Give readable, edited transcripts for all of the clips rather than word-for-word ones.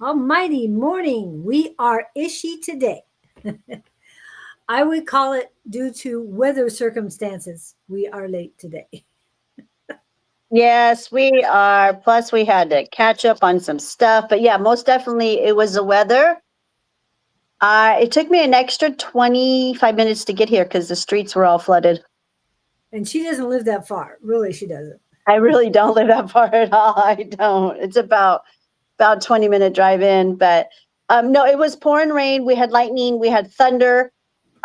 almighty morning. We are ishy today. I would call it due to weather circumstances. We are late today. Yes, we are. Plus, we had to catch up on some stuff. But yeah, most definitely it was the weather. It took me an extra 25 minutes to get here because the streets were all flooded. And she doesn't live that far. Really, she doesn't. I really don't live that far at all. I don't. It's about 20-minute drive in. But no, it was pouring rain. We had lightning. We had thunder.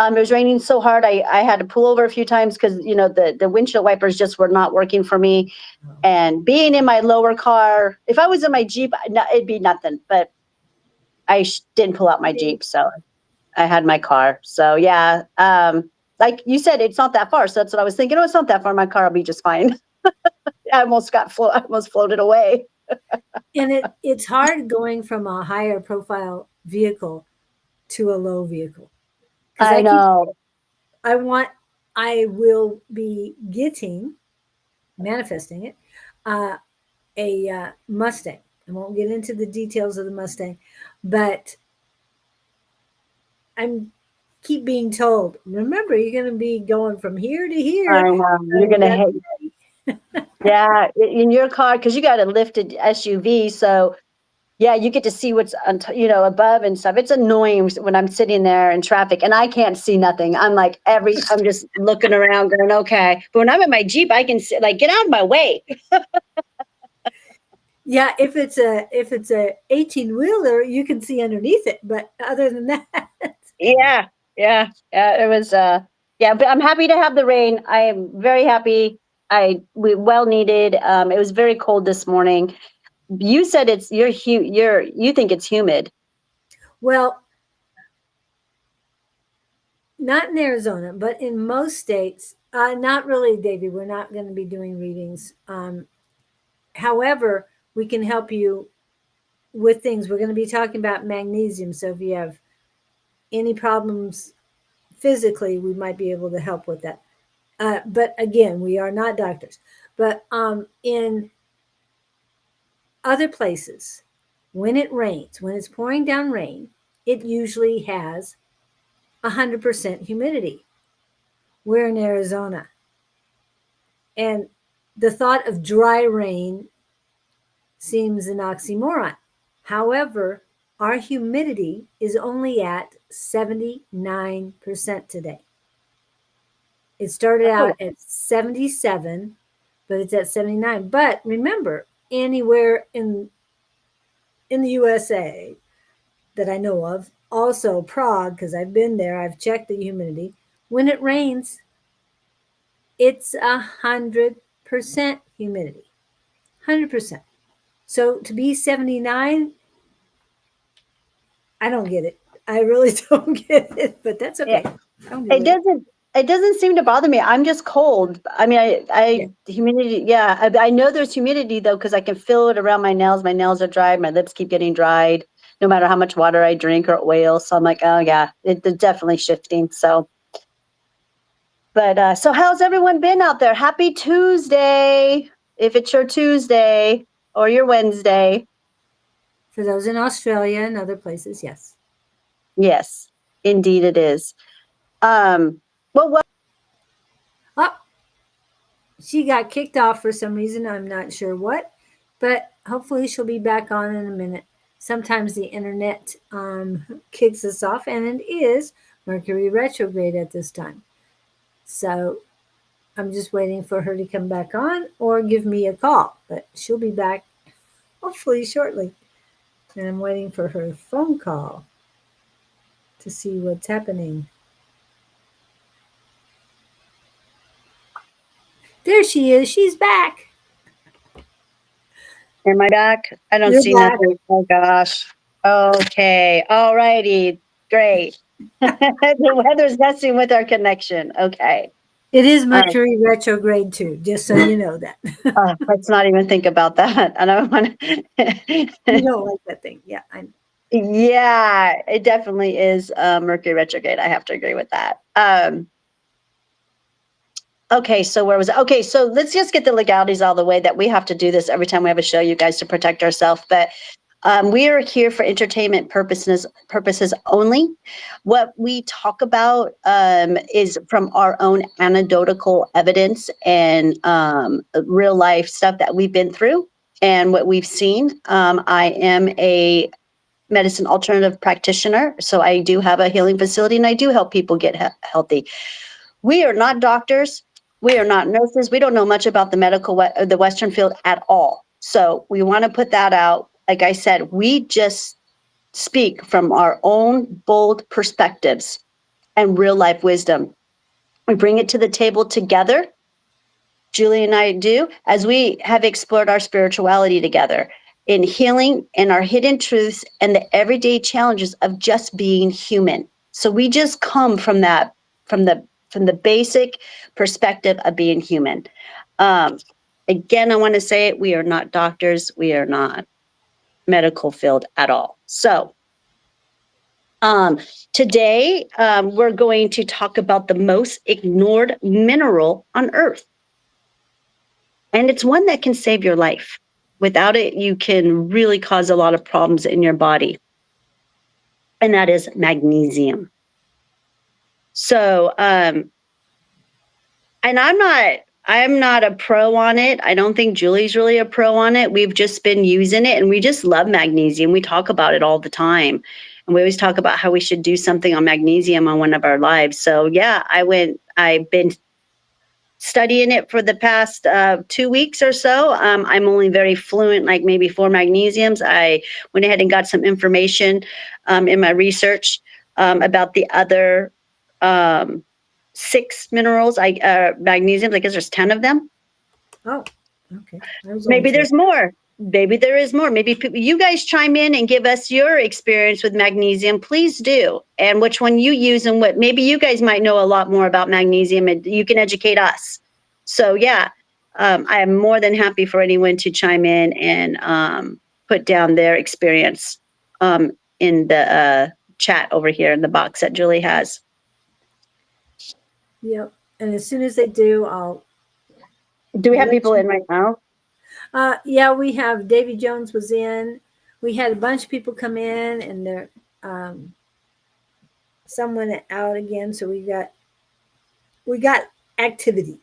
It was raining so hard. I had to pull over a few times because the windshield wipers just were not working for me. And being in my lower car, if I was in my Jeep, it'd be nothing. But I didn't pull out my Jeep, so I had my car. So yeah, like you said, it's not that far. So that's what I was thinking. Oh, it's not that far. My car will be just fine. I almost floated away. And it's hard going from a higher profile vehicle to a low vehicle. Because I know. I will be manifesting it, a Mustang. I won't get into the details of the Mustang, but I'm keep being told, remember, you're going to be going from here to here. I know. You're gonna hate. Yeah, in your car because you got a lifted SUV, so yeah, you get to see what's above and stuff. It's annoying when I'm sitting there in traffic and I can't see nothing. I'm just looking around, going okay. But when I'm in my Jeep, I can see, get out of my way. Yeah, if it's a 18-wheeler, you can see underneath it. But other than that, Yeah. It was but I'm happy to have the rain. I am very happy. We well needed. It was very cold this morning. You said you think it's humid. well, not in Arizona, but in most states, not really, Davey. We're not going to be doing readings. However, we can help you with things. We're going to be talking about magnesium. So if you have any problems physically, we might be able to help with that. But again, we are not doctors. But in other places, when it rains, when it's pouring down rain, it usually has 100% humidity. We're in Arizona. And the thought of dry rain seems an oxymoron. However, our humidity is only at 79% today. It started out at 77, but it's at 79. But remember, anywhere in the USA that I know of, also Prague, because I've been there, I've checked the humidity. When it rains, it's 100% humidity. 100%. So to be 79, I don't get it. I really don't get it, but that's okay. It doesn't seem to bother me. I'm just cold. I mean, humidity. Yeah, I know there's humidity though because I can feel it around my nails. My nails are dried. My lips keep getting dried, no matter how much water I drink or oil. So I'm like, oh yeah, it's definitely shifting. So, but so how's everyone been out there? Happy Tuesday, if it's your Tuesday or your Wednesday. For those in Australia and other places, yes. Yes, indeed it is. Well, oh, she got kicked off for some reason. I'm not sure what, but hopefully she'll be back on in a minute. Sometimes the internet kicks us off, and it is Mercury retrograde at this time. So I'm just waiting for her to come back on or give me a call, but she'll be back hopefully shortly. And I'm waiting for her phone call to see what's happening. There she is. She's back. Am I back? I don't see nothing. Oh gosh. Okay. All righty. Great. The weather's messing with our connection. Okay. It is Mercury retrograde too, just so you know that. Let's not even think about that. I don't want to. You don't like that thing. Yeah, I know. Yeah, it definitely is Mercury retrograde. I have to agree with that. Okay, so where was it? Okay, so let's just get the legalities all the way that we have to do this every time we have a show, you guys, to protect ourselves. But We are here for entertainment purposes only. What we talk about is from our own anecdotal evidence and real life stuff that we've been through and what we've seen. I am a medicine alternative practitioner, so I do have a healing facility and I do help people get healthy. We are not doctors. We are not nurses. We don't know much about the Western field at all. So we want to put that out. Like I said, we just speak from our own bold perspectives and real life wisdom. We bring it to the table together. Julie and I do, as we have explored our spirituality together in healing and our hidden truths and the everyday challenges of just being human. So we just come from that, from the basic perspective of being human. Um, Again, I want to say it, we are not doctors, we are not medical field at all. So um, today we're going to talk about the most ignored mineral on Earth. And it's one that can save your life. Without it, you can really cause a lot of problems in your body. And that is magnesium. So, and I'm not a pro on it. I don't think Julie's really a pro on it. We've just been using it and we just love magnesium. We talk about it all the time. And we always talk about how we should do something on magnesium on one of our lives. So yeah, I've been studying it for the past 2 weeks or so. I'm only very fluent, like maybe 4 magnesiums. I went ahead and got some information in my research about the other 6 minerals, magnesiums. I guess there's 10 of them. Oh, okay. Maybe there's more. Maybe there is more. Maybe you guys chime in and give us your experience with magnesium. Please do. And which one you use and what. Maybe you guys might know a lot more about magnesium and you can educate us. So, yeah, I am more than happy for anyone to chime in and put down their experience in the chat over here in the box that Julie has. Yep. And as soon as they do, I'll. Do we have people in right now? Yeah, we have Davy Jones was in. We had a bunch of people come in, and there someone out again. So we got activity.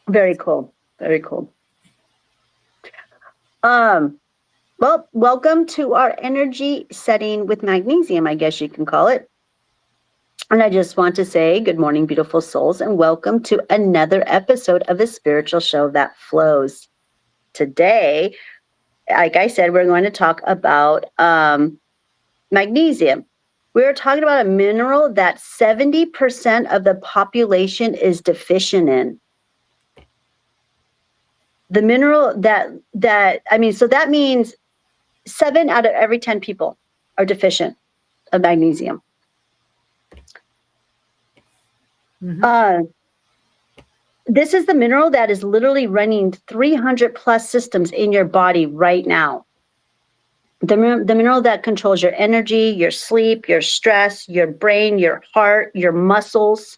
Very cool. Very cool. Well, welcome to our energy setting with magnesium, I guess you can call it. And I just want to say good morning, beautiful souls, and welcome to another episode of the spiritual show that flows. Today, like I said, we're going to talk about magnesium. We're talking about a mineral that 70% of the population is deficient in. The mineral so that means 7 out of every 10 people are deficient of magnesium. Mm-hmm. This is the mineral that is literally running 300 plus systems in your body right now. The mineral that controls your energy, your sleep, your stress, your brain, your heart, your muscles.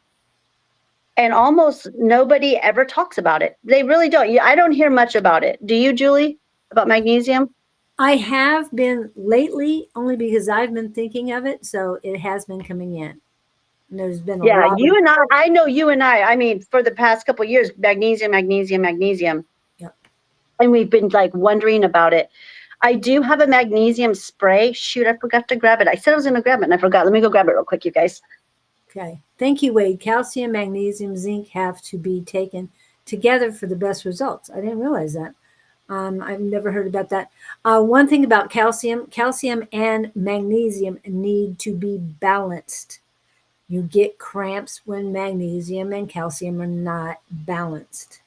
And almost nobody ever talks about it. They really don't. I don't hear much about it. Do you, Julie, about magnesium? I have been lately, only because I've been thinking of it. So it has been coming in. And there's been a lot. You and I know you and I mean, for the past couple of years, magnesium. Yep. And we've been like wondering about it. I do have a magnesium spray. Shoot, I forgot to grab it. I said I was going to grab it and I forgot. Let me go grab it real quick, you guys. Okay. Thank you, Wade. Calcium, magnesium, zinc have to be taken together for the best results. I didn't realize that. I've never heard about that. One thing about calcium and magnesium need to be balanced. You get cramps when magnesium and calcium are not balanced.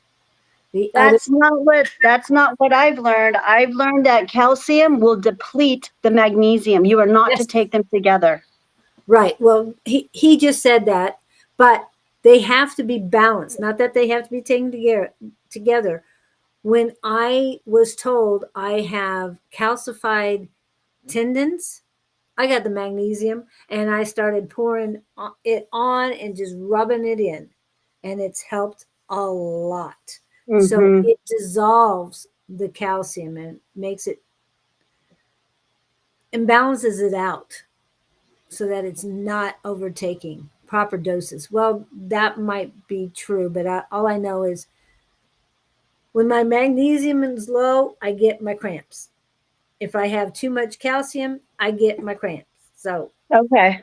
That's not what I've learned. I've learned that calcium will deplete the magnesium. You are not to take them together. Right. Well, he just said that, but they have to be balanced, not that they have to be taken together. When I was told I have calcified tendons, I got the magnesium and I started pouring it on and just rubbing it in. And it's helped a lot. Mm-hmm. So it dissolves the calcium and makes it and balances it out so that it's not overtaking proper doses. Well, that might be true, but all I know is when my magnesium is low, I get my cramps. If I have too much calcium, I get my cramps. So Okay.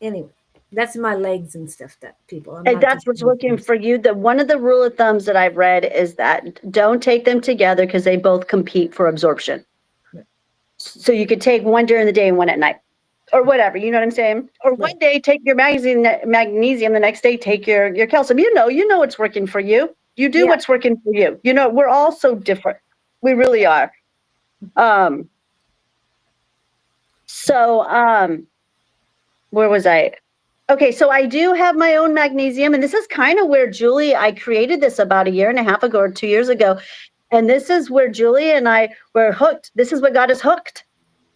anyway, that's my legs and stuff that people. I'm And not that's just what's working for you. The one of the rule of thumbs that I've read is that don't take them together because they both compete for absorption. So you could take one during the day and one at night, or whatever. You know what I'm saying? Or right. one day take your magnesium, the next day take your calcium. You know what's working for you. You do Yeah. what's working for you. You know, we're all so different. We really are. Um. So where was I? Okay, so I do have my own magnesium, and this is kind of where I created this about a year and a half ago or 2 years ago. And this is where Julie and I were hooked. This is what got us hooked.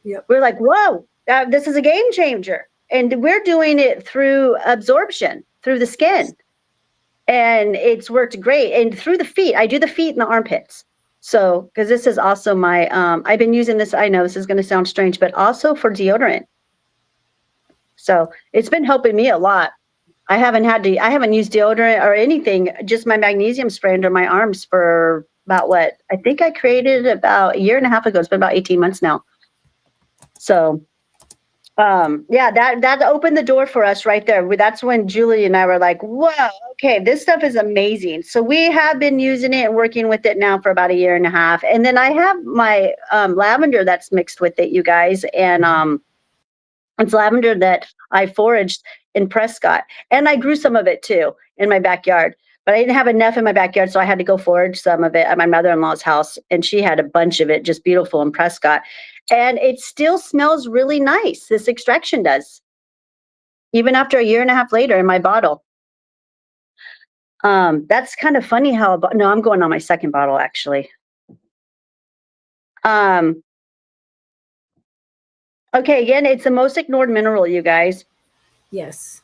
Yep. We're like, whoa, this is a game changer. And we're doing it through absorption, through the skin. And it's worked great. And through the feet, I do the feet and the armpits. So, because this is also my, I've been using this, I know this is going to sound strange, but also for deodorant. So it's been helping me a lot. I haven't used deodorant or anything, just my magnesium spray under my arms for about what? I think I created it about a year and a half ago. It's been about 18 months now. So, yeah, that opened the door for us right there. That's when Julie and I were like, whoa, okay, this stuff is amazing. So we have been using it and working with it now for about a year and a half. And then I have my lavender that's mixed with it, you guys. And it's lavender that I foraged in Prescott. And I grew some of it too in my backyard. But I didn't have enough in my backyard, so I had to go forage some of it at my mother-in-law's house. And she had a bunch of it, just beautiful in Prescott. And it still smells really nice. This extraction does, even after a year and a half later in my bottle. That's kind of funny how, no, I'm going on my second bottle actually. Okay, again, it's the most ignored mineral, you guys. Yes.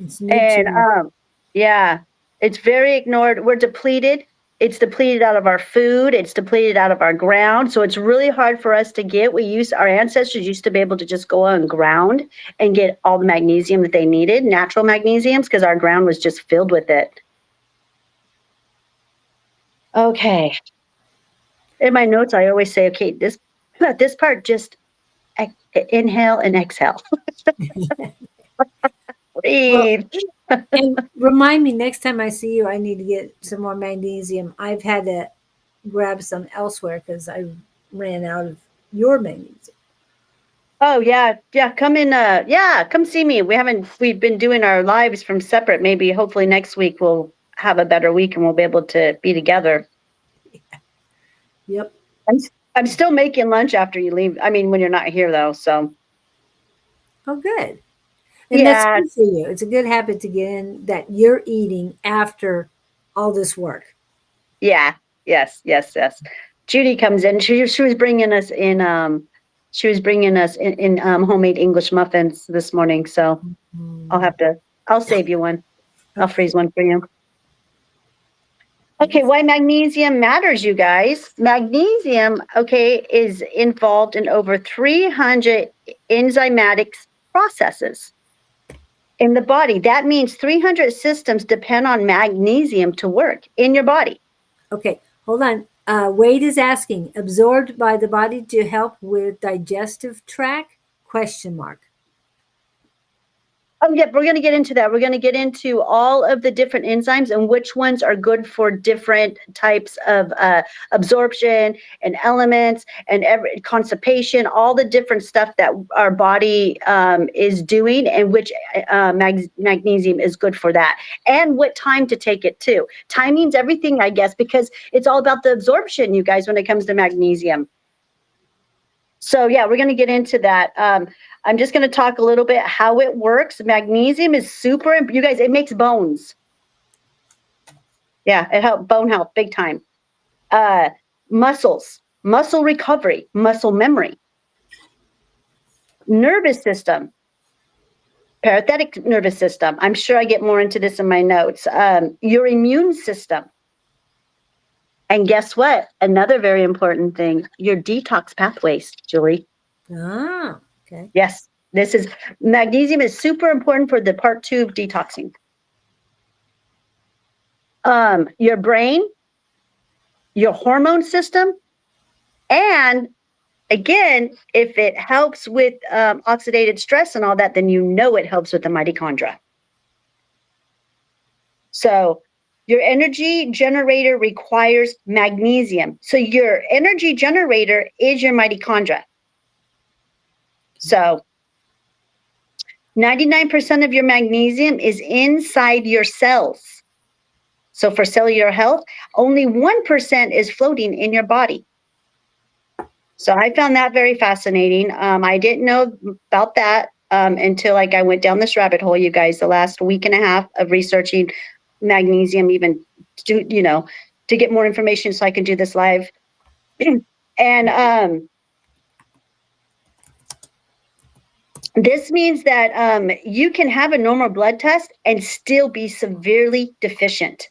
It's new And to yeah, it's very ignored. We're depleted. It's depleted out of our food. It's depleted out of our ground. So it's really hard for us to get. Our ancestors used to be able to just go on ground and get all the magnesium that they needed, natural magnesiums, because our ground was just filled with it. Okay. In my notes, I always say, okay, this part, just inhale and exhale. Breathe. and remind me next time I see you, I need to get some more magnesium. I've had to grab some elsewhere because I ran out of your magnesium. Oh yeah. Come in. Come see me. We've been doing our lives from separate. Maybe hopefully next week we'll have a better week and we'll be able to be together. Yep. I'm still making lunch after you leave. I mean, when you're not here though. So. Oh, good. And that's good for you. It's a good habit to get in that you're eating after all this work. Yeah. Yes. Judy comes in. She was bringing us in. She was bringing us in homemade English muffins this morning. So I'll save you one. I'll Okay. freeze one for you. Okay, why magnesium matters, you guys. Magnesium, okay, is involved in over 300 enzymatic processes in the body. That means 300 systems depend on magnesium to work in your body. Okay, hold on. Wade is asking, absorbed by the body to help with digestive tract? Question mark. Oh, yeah, we're going to get into that. We're going to get into all of the different enzymes and which ones are good for different types of absorption and elements and constipation, all the different stuff that our body is doing and which magnesium is good for that. And what time to take it too. Timing's everything, I guess, because it's all about the absorption, you guys, when it comes to magnesium. So yeah, we're going to get into that. I'm just going to talk a little bit how it works. Magnesium is super, you guys, it makes bones. Yeah, it helps bone health big time. Muscles, muscle recovery, muscle memory. Nervous system, parasympathetic nervous system. I'm sure I get more into this in my notes. Your immune system. And guess what? Another very important thing, your detox pathways, Julie. Ah, okay. Yes, magnesium is super important for the part 2 of detoxing. Your brain, your hormone system, and again, if it helps with oxidative stress and all that, then you know it helps with the mitochondria. So your energy generator requires magnesium. So your energy generator is your mitochondria. So 99% of your magnesium is inside your cells. So for cellular health, only 1% is floating in your body. So I found that very fascinating. I didn't know about that until like I went down this rabbit hole, you guys, the last week and a half of researching magnesium, even to get more information so I can do this live. And this means that you can have a normal blood test and still be severely deficient.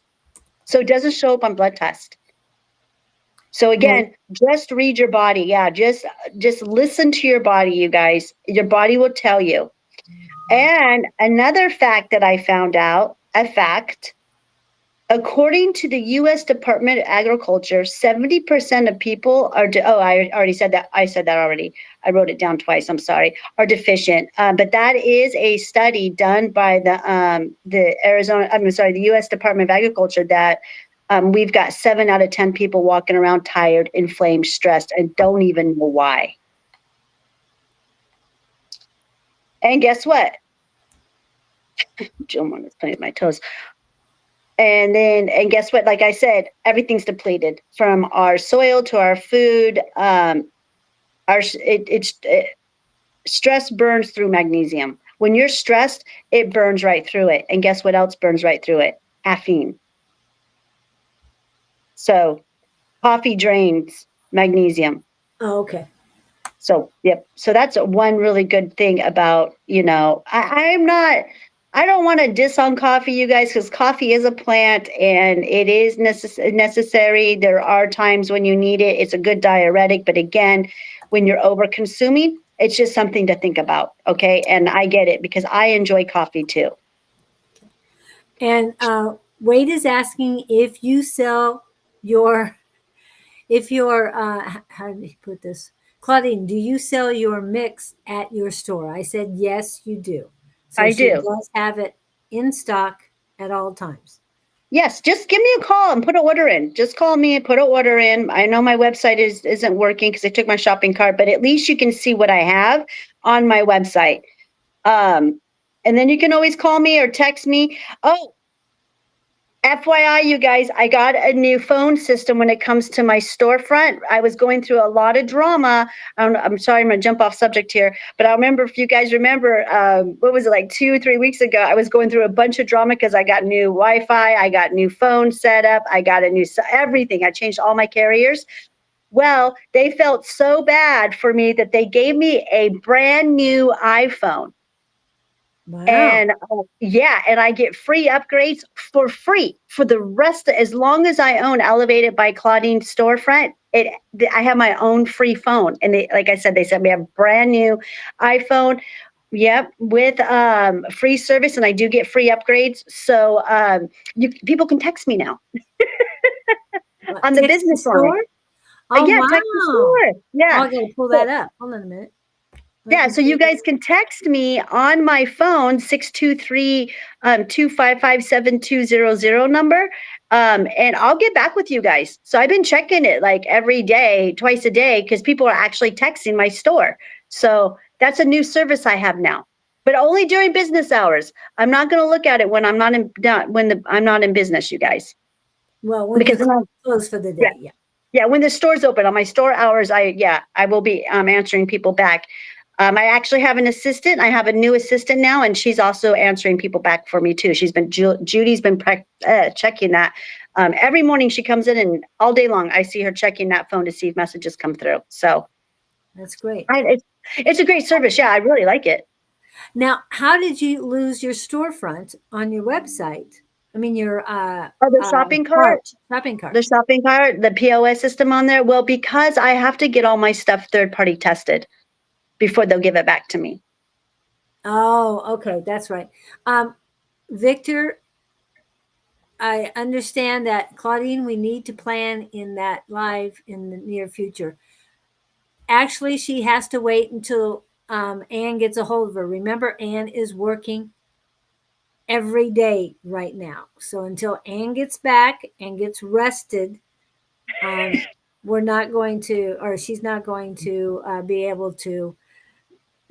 So it doesn't show up on blood test. So again, just read your body. Yeah, just listen to your body, you guys. Your body will tell you. And another fact that I found out, according to the U.S. Department of Agriculture, 70% of people are, I already said that. I said that already. I wrote it down twice. I'm sorry, are deficient. But that is a study done by the U.S. Department of Agriculture that we've got 7 out of 10 people walking around tired, inflamed, stressed, and don't even know why. And guess what? Jill is playing with my toes. And guess what? Like I said, everything's depleted from our soil to our food. Stress burns through magnesium. When you're stressed, it burns right through it. And guess what else burns right through it? Caffeine. So coffee drains magnesium. Oh, okay. So, yep. So that's one really good thing about, I don't want to diss on coffee, you guys, because coffee is a plant and it is necessary. There are times when you need it. It's a good diuretic. But again, when you're over consuming, it's just something to think about. Okay. And I get it because I enjoy coffee too. And Wade is asking if you sell your, how did he put this? Claudine, do you sell your mix at your store? I said, yes, you do. So I she do. does have it in stock at all times. Yes, just give me a call and put an order in. Just call me and put an order in. I know my website isn't working because I took my shopping cart, but at least you can see what I have on my website. And then you can always call me or text me. Oh, FYI, you guys, I got a new phone system when it comes to my storefront. I was going through a lot of drama. I'm sorry, I'm going to jump off subject here, but I remember, if you guys remember, what was it, like 2 or 3 weeks ago, I was going through a bunch of drama because I got new Wi-Fi, I got new phone set up, I got a new everything. I changed all my carriers. Well, they felt so bad for me that they gave me a brand new iPhone. Wow. And and I get free upgrades for free for the rest, as long as I own Elevated by Claudine storefront. I have my own free phone, and like I said, they sent me a brand new iPhone. Yep, with free service, and I do get free upgrades. So people can text me now on the business line. Oh, Yeah, wow. text the store. Yeah, I got to pull that up. Hold on a minute. Yeah, so you guys can text me on my phone, 623-255-7200 number, and I'll get back with you guys. So I've been checking it like every day, twice a day, because people are actually texting my store. So that's a new service I have now, but only during business hours. I'm not going to look at it when I'm not in business, you guys. Well, when because you're closed for the day, yeah. Yeah, when the store's open on my store hours, I will be answering people back. I actually have an assistant. I have a new assistant now, and she's also answering people back for me too. Judy's been checking that. Every morning she comes in, and all day long I see her checking that phone to see if messages come through. So that's great. It's a great service. Yeah, I really like it. Now, how did you lose your storefront on your website? I mean your Oh, the shopping cart? shopping cart. The shopping cart, the POS system on there? Well, because I have to get all my stuff third party tested before they'll give it back to me. Oh, okay, that's right. Victor, I understand that Claudine, we need to plan in that live in the near future. Actually, she has to wait until Anne gets a hold of her. Remember, Anne is working every day right now. So until Anne gets back and gets rested, we're not going to, or she's not going to be able to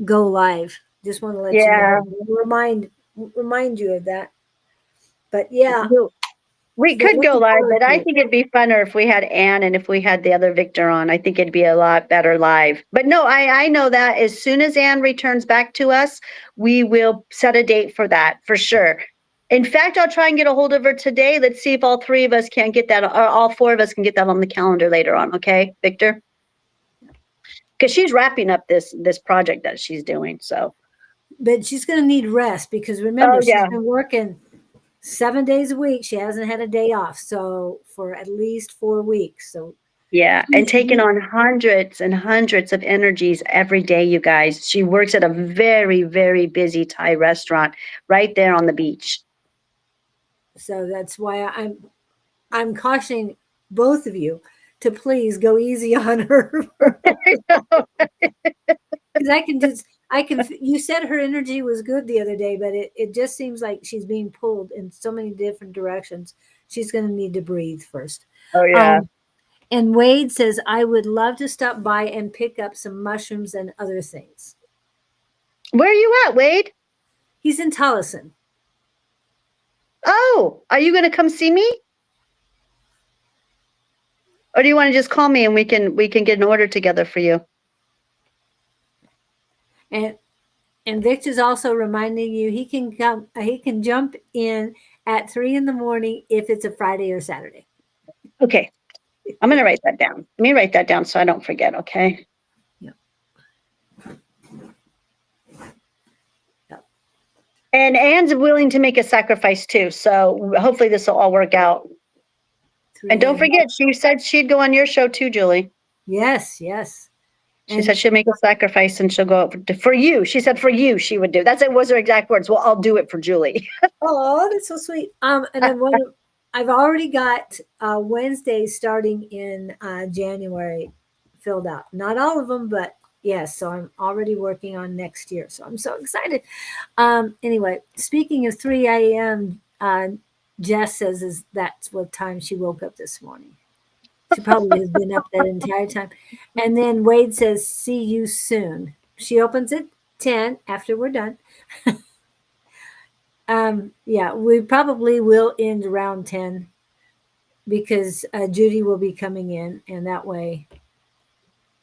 go live. Just want to let you Yeah. know, remind you of that. But yeah, We they're could go looking live, forward but to I it. think it'd be funner if we had Anne and if we had the other Victor on. I think it'd be a lot better live. But no, I know that as soon as Anne returns back to us, we will set a date for that for sure. In fact, I'll try and get a hold of her today. Let's see if all three of us can get that, or all four of us can get that on the calendar later on. Okay, Victor? Because she's wrapping up this project that she's doing. So. But she's going to need rest because remember, Oh she's yeah. been working 7 days a week. She hasn't had a day off. So for at least 4 weeks. So Yeah, and taking on hundreds and hundreds of energies every day, you guys. She works at a very, very busy Thai restaurant right there on the beach. so that's why I'm cautioning both of you to please go easy on her. Because you said her energy was good the other day, but it just seems like she's being pulled in so many different directions. She's going to need to breathe first. Oh yeah. Um, and Wade says, I would love to stop by and pick up some mushrooms and other things. Where are you at, Wade? He's in Tolleson. Oh, are you going to come see me? Or do you want to just call me and we can get an order together for you? And Victor's also reminding you he can jump in at 3 in the morning if it's a Friday or Saturday. Okay. I'm going to write that down. Let me write that down so I don't forget, okay? Yep. Yep. And Anne's willing to make a sacrifice too. So hopefully this will all work out. And don't forget, she said she'd go on your show too, Julie. Yes. She said she'll make a sacrifice and she'll go for you. She said for you she would do. Was her exact words. Well, I'll do it for Julie. Oh, that's so sweet. And I've already got Wednesdays starting in January filled out. Not all of them, but yes. So I'm already working on next year. So I'm so excited. Anyway, speaking of 3 a.m., Jess says that's what time she woke up this morning. She probably has been up that entire time. And then Wade says, see you soon. She opens at 10 after we're done. Yeah, we probably will end around 10 because Judy will be coming in, and that way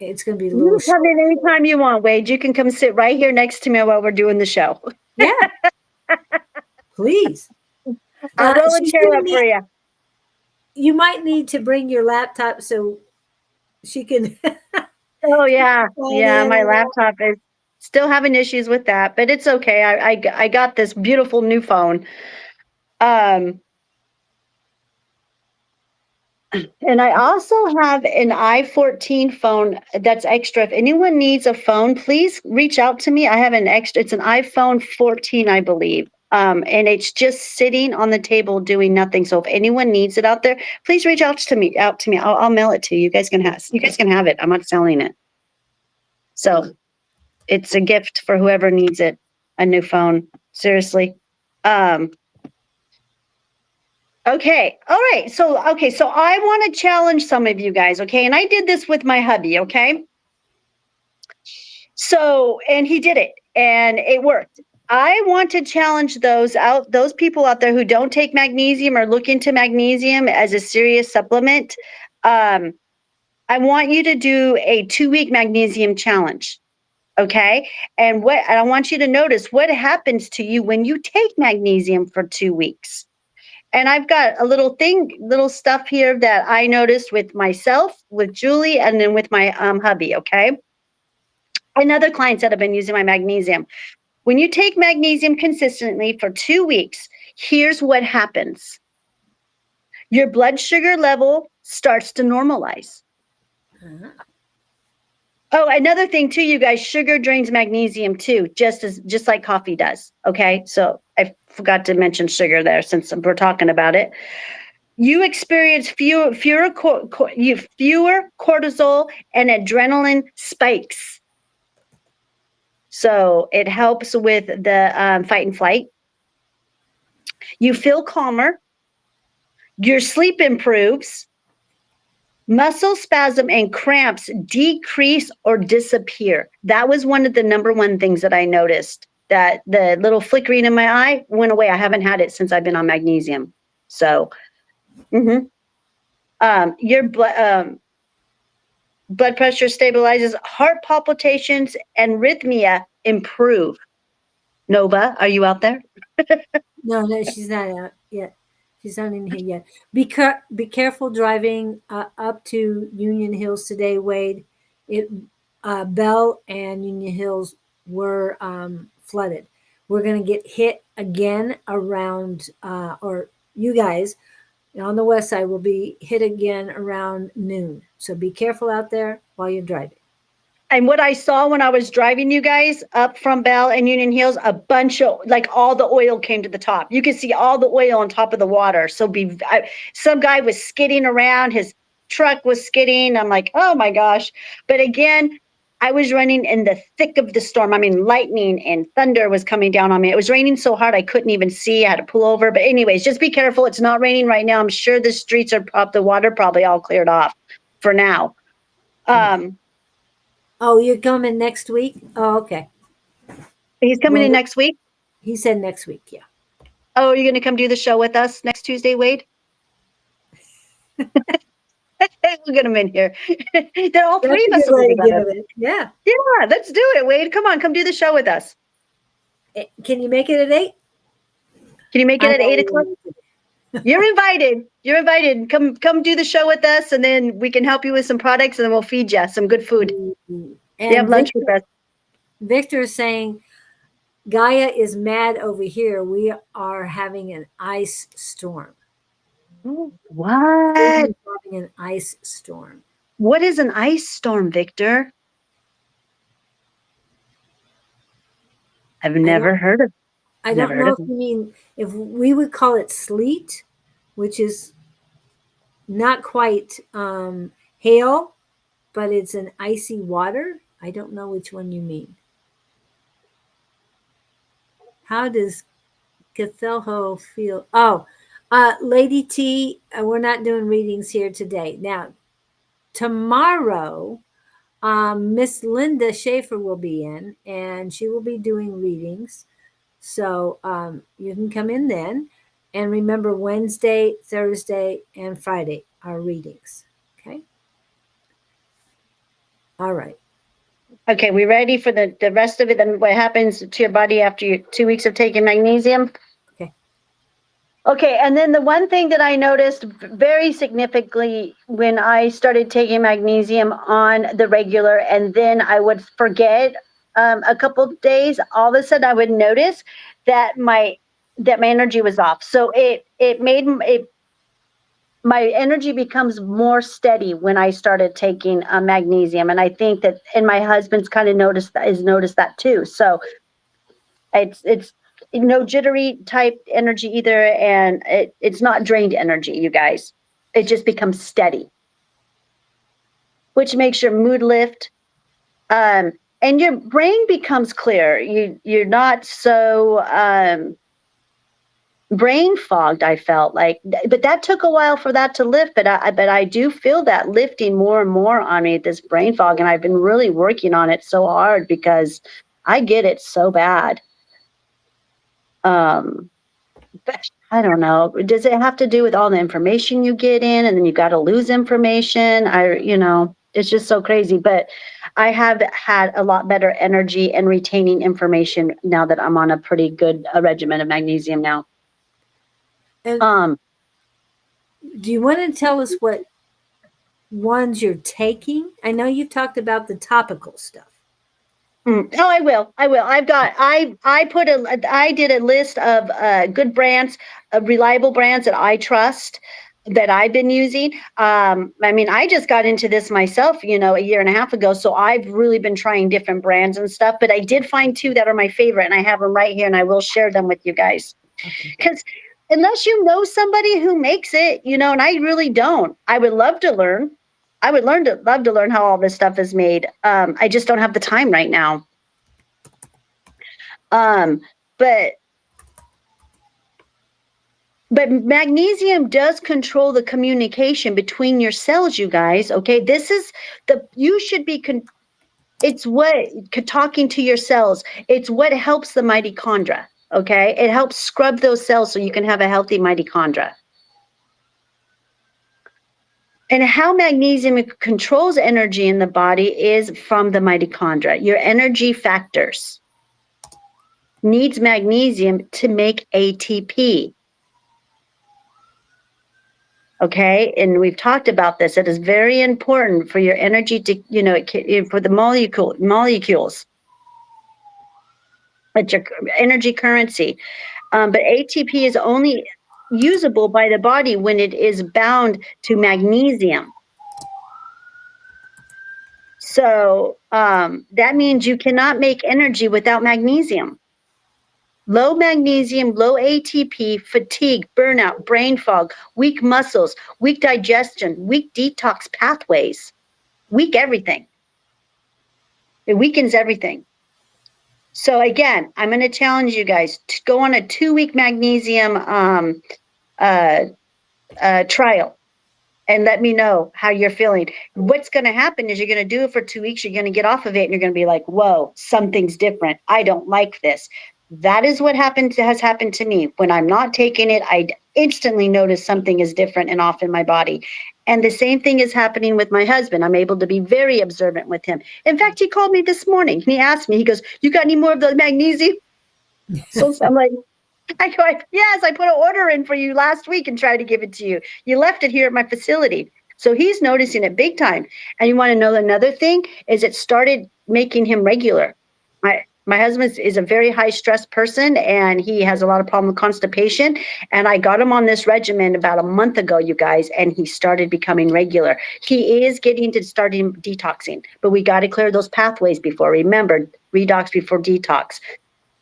it's going to be a little You come short. in anytime you want, Wade. You can come sit right here next to me while we're doing the show. Yeah, please. I'll roll a chair up for you. You might need to bring your laptop so she can. Oh yeah, yeah. My laptop is still having issues with that, but it's okay. I got this beautiful new phone. And I also have an i14 phone that's extra. If anyone needs a phone, please reach out to me. I have an extra. It's an iPhone 14, I believe. And it's just sitting on the table doing nothing. So if anyone needs it out there, please reach out to me. I'll mail it to you. You guys can have it. I'm not selling it. So it's a gift for whoever needs it. A new phone. Seriously. Okay. All right. So I want to challenge some of you guys. Okay. And I did this with my hubby. Okay. So, and he did it and it worked. I want to challenge those people out there who don't take magnesium or look into magnesium as a serious supplement. I want you to do a 2-week magnesium challenge. Okay. And I want you to notice what happens to you when you take magnesium for 2 weeks. And I've got a little stuff here that I noticed with myself, with Julie, and then with my hubby, okay? And other clients that have been using my magnesium. When you take magnesium consistently for 2 weeks, here's what happens. Your blood sugar level starts to normalize. Uh-huh. Oh, another thing too, you guys, sugar drains magnesium too, just like coffee does. Okay. So I forgot to mention sugar there since we're talking about it. You experience fewer cortisol and adrenaline spikes. So it helps with the fight and flight. You feel calmer. Your sleep improves. Muscle spasm and cramps decrease or disappear. That was one of the number one things that I noticed, that the little flickering in my eye went away. I haven't had it since I've been on magnesium. So, your blood pressure stabilizes, heart palpitations and arrhythmia improve. Nova, are you out there? No, she's not out yet. She's not in here yet. Be careful driving up to Union Hills today, Wade. It Bell and Union Hills were flooded. We're going to get hit again around, or you guys on the west side will be hit again around noon. So be careful out there while you're driving. And what I saw when I was driving you guys up from Bell and Union Hills, a bunch of, like, all the oil came to the top. You could see all the oil on top of the water. So some guy was skidding around. His truck was skidding. I'm like, oh my gosh. But again, I was running in the thick of the storm. I mean, lightning and thunder was coming down on me. It was raining so hard I couldn't even see. I had to pull over. But anyways, just be careful. It's not raining right now. I'm sure the streets are up. The water probably all cleared off for now. Oh, you're coming next week? Oh, okay. He's coming in next week? He said next week, yeah. Oh, are you going to come do the show with us next Tuesday, Wade? We'll get him in here. Then all three of us will be together. Yeah. Yeah, let's do it, Wade. Come on, come do the show with us. Can you make it at 8? Can you make it at 8 o'clock? You're invited. You're invited. Come do the show with us, and then we can help you with some products, and then we'll feed you some good food. And you have lunch with us. Victor is saying, Gaia is mad over here. We are having an ice storm. What? Having an ice storm. What is an ice storm, Victor? I've never heard of it. I don't know if you mean, if we would call it sleet, which is not quite hail, but it's an icy water. I don't know which one you mean. How does Cathelho feel? Oh, Lady T, we're not doing readings here today. Now, tomorrow, Miss Linda Schaefer will be in, and she will be doing readings. So you can come in then. And remember, Wednesday, Thursday, and Friday are readings. Okay? All right. Okay, we ready for the rest of it? Then what happens to your body after your 2 weeks of taking magnesium? Okay, and then the one thing that I noticed very significantly when I started taking magnesium on the regular, and then I would forget a couple of days, all of a sudden I would notice that my energy was off. So it made my energy becomes more steady when I started taking magnesium, and I think that, and my husband's kind of noticed that too. So it's no jittery type energy either, and it's not drained energy, you guys. It just becomes steady, which makes your mood lift, and your brain becomes clear. You're not so brain fogged, I felt like, but that took a while for that to lift. But I do feel that lifting more and more on me, this brain fog, and I've been really working on it so hard because I get it so bad. I don't know. Does it have to do with all the information you get in, and then you got to lose information? It's just so crazy. But I have had a lot better energy and retaining information now that I'm on a pretty good regimen of magnesium now. And do you want to tell us what ones you're taking? I know you've talked about the topical stuff. Oh, I will. I did a list of good brands, reliable brands that I trust that I've been using. I mean, I just got into this myself, a year and a half ago. So I've really been trying different brands and stuff, but I did find two that are my favorite and I have them right here and I will share them with you guys. Okay. Because unless you know somebody who makes it, and I really don't, I would love to learn. I would love to learn how all this stuff is made. I just don't have the time right now. Um, but but magnesium does control the communication between your cells, you guys. Okay, this is you should be. It's what talking to your cells. It's what helps the mitochondria. Okay, it helps scrub those cells so you can have a healthy mitochondria. And how magnesium controls energy in the body is from the mitochondria. Your energy factors needs magnesium to make ATP. Okay, and we've talked about this. It is very important for your energy to, for the molecules, it's your energy currency. But ATP is only usable by the body when it is bound to magnesium. So that means you cannot make energy without magnesium. Low magnesium, low ATP, fatigue, burnout, brain fog, weak muscles, weak digestion, weak detox pathways, weak everything. It weakens everything. So again, I'm going to challenge you guys to go on a 2-week magnesium trial and let me know how you're feeling. What's going to happen is you're going to do it for 2 weeks. You're going to get off of it and you're going to be like, whoa, something's different. I don't like this. That is what has happened to me. When I'm not taking it, I instantly notice something is different and off in my body. And the same thing is happening with my husband. I'm able to be very observant with him. In fact, he called me this morning and he asked me, he goes, you got any more of the magnesium? So I'm like, yes, I put an order in for you last week and tried to give it to you. You left it here at my facility. So he's noticing it big time. And you want to know another thing is it started making him regular. My husband is a very high stress person and he has a lot of problem with constipation. And I got him on this regimen about a month ago, you guys, and he started becoming regular. He is getting to starting detoxing, but we got to clear those pathways before. Remember, redox before detox,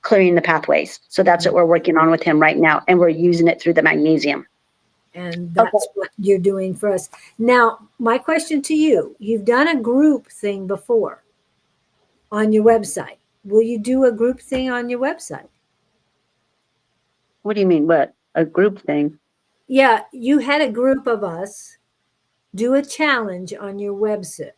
clearing the pathways. So that's what we're working on with him right now. And we're using it through the magnesium. And that's what you're doing for us. Now, my question to you, you've done a group thing before on your website. Will you do a group thing on your website? What do you mean? What? A group thing? Yeah, you had a group of us do a challenge on your website.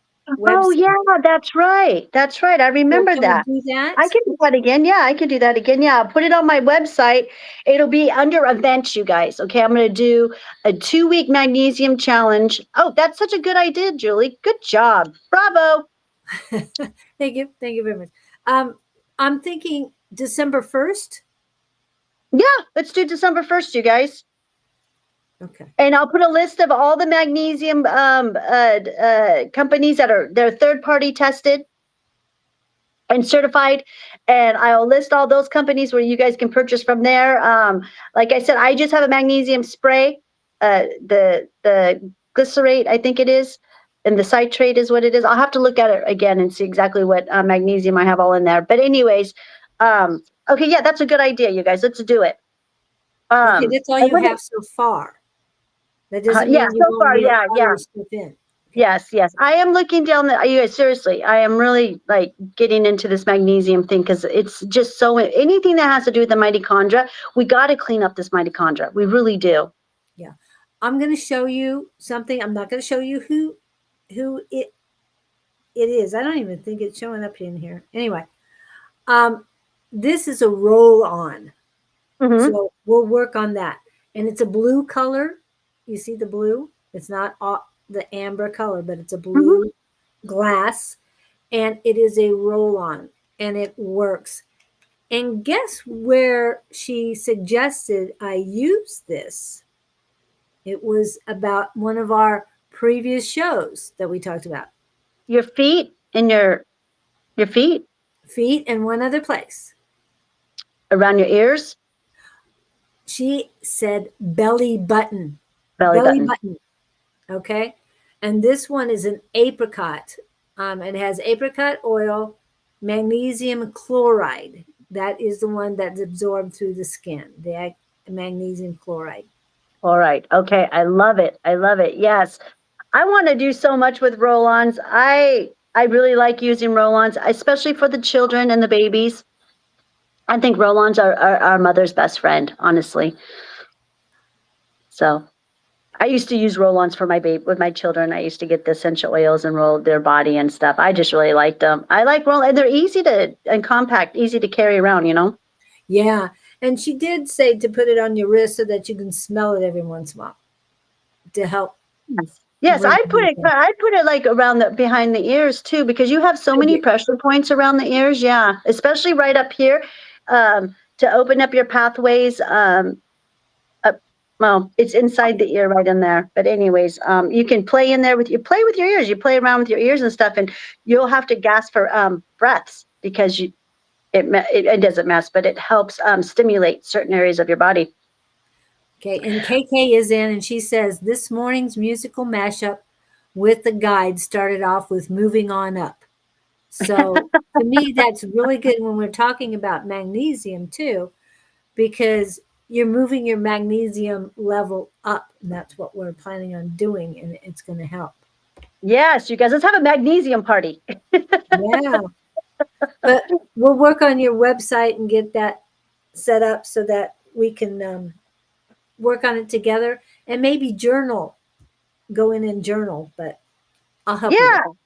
Oh, yeah, that's right. That's right. I remember that. Do that? I can do that again. Yeah, I can do that again. Yeah, I'll put it on my website. It'll be under events, you guys. Okay, I'm going to do a 2-week magnesium challenge. Oh, that's such a good idea, Julie. Good job. Bravo. Thank you. Thank you very much. I'm thinking December 1st. Yeah, let's do December 1st, you guys. Okay. And I'll put a list of all the magnesium companies they're third-party tested and certified. And I'll list all those companies where you guys can purchase from there. Like I said, I just have a magnesium spray, the glycerate, I think it is. And the citrate is what it is. I'll have to look at it again and see exactly what magnesium I have all in there. But anyways, okay, yeah, that's a good idea, you guys. Let's do it. Okay, that's all you have so far. That doesn't mean you so far, yeah. Stuff in. Okay. Yes. I am looking down you guys, seriously, I am really like getting into this magnesium thing because it's just so anything that has to do with the mitochondria, we got to clean up this mitochondria. We really do. Yeah. I'm going to show you something. I'm not going to show you who it is. I don't even think it's showing up in here. Anyway, this is a roll on. Mm-hmm. So we'll work on that. And it's a blue color. You see the blue? It's not the amber color, but it's a blue glass. And it is a roll on. And it works. And guess where she suggested I use this? It was about one of our previous shows that we talked about. Your feet and your feet? feet, and one other place. Around your ears? She said belly button. Belly button. Okay. And this one is an apricot. It has apricot oil, magnesium chloride. That is the one that's absorbed through the skin, the magnesium chloride. All right. Okay. I love it. I love it. Yes. I want to do so much with roll-ons. I really like using roll-ons, especially for the children and the babies. I think roll-ons are our mother's best friend, honestly. So I used to use roll-ons for my baby with my children. I used to get the essential oils and roll their body and stuff. I just really liked them. I like roll, and they're easy to and compact, easy to carry around. Yeah. And she did say to put it on your wrist so that you can smell it every once in a while to help. Yes, I put it like around behind the ears too, because you have so many pressure points around the ears. Yeah, especially right up here, to open up your pathways. Well, it's inside the ear, right in there. But anyways, you can play in there play with your ears. You play around with your ears and stuff, and you'll have to gasp for breaths because it doesn't mess, but it helps stimulate certain areas of your body. Okay, and KK is in, and she says this morning's musical mashup with the guide started off with "Moving On Up." So to me, that's really good when we're talking about magnesium too, because you're moving your magnesium level up, and that's what we're planning on doing, and it's going to help. Yes, you guys, let's have a magnesium party. Yeah, but we'll work on your website and get that set up so that we can work on it together and maybe go in and journal, but I'll help you.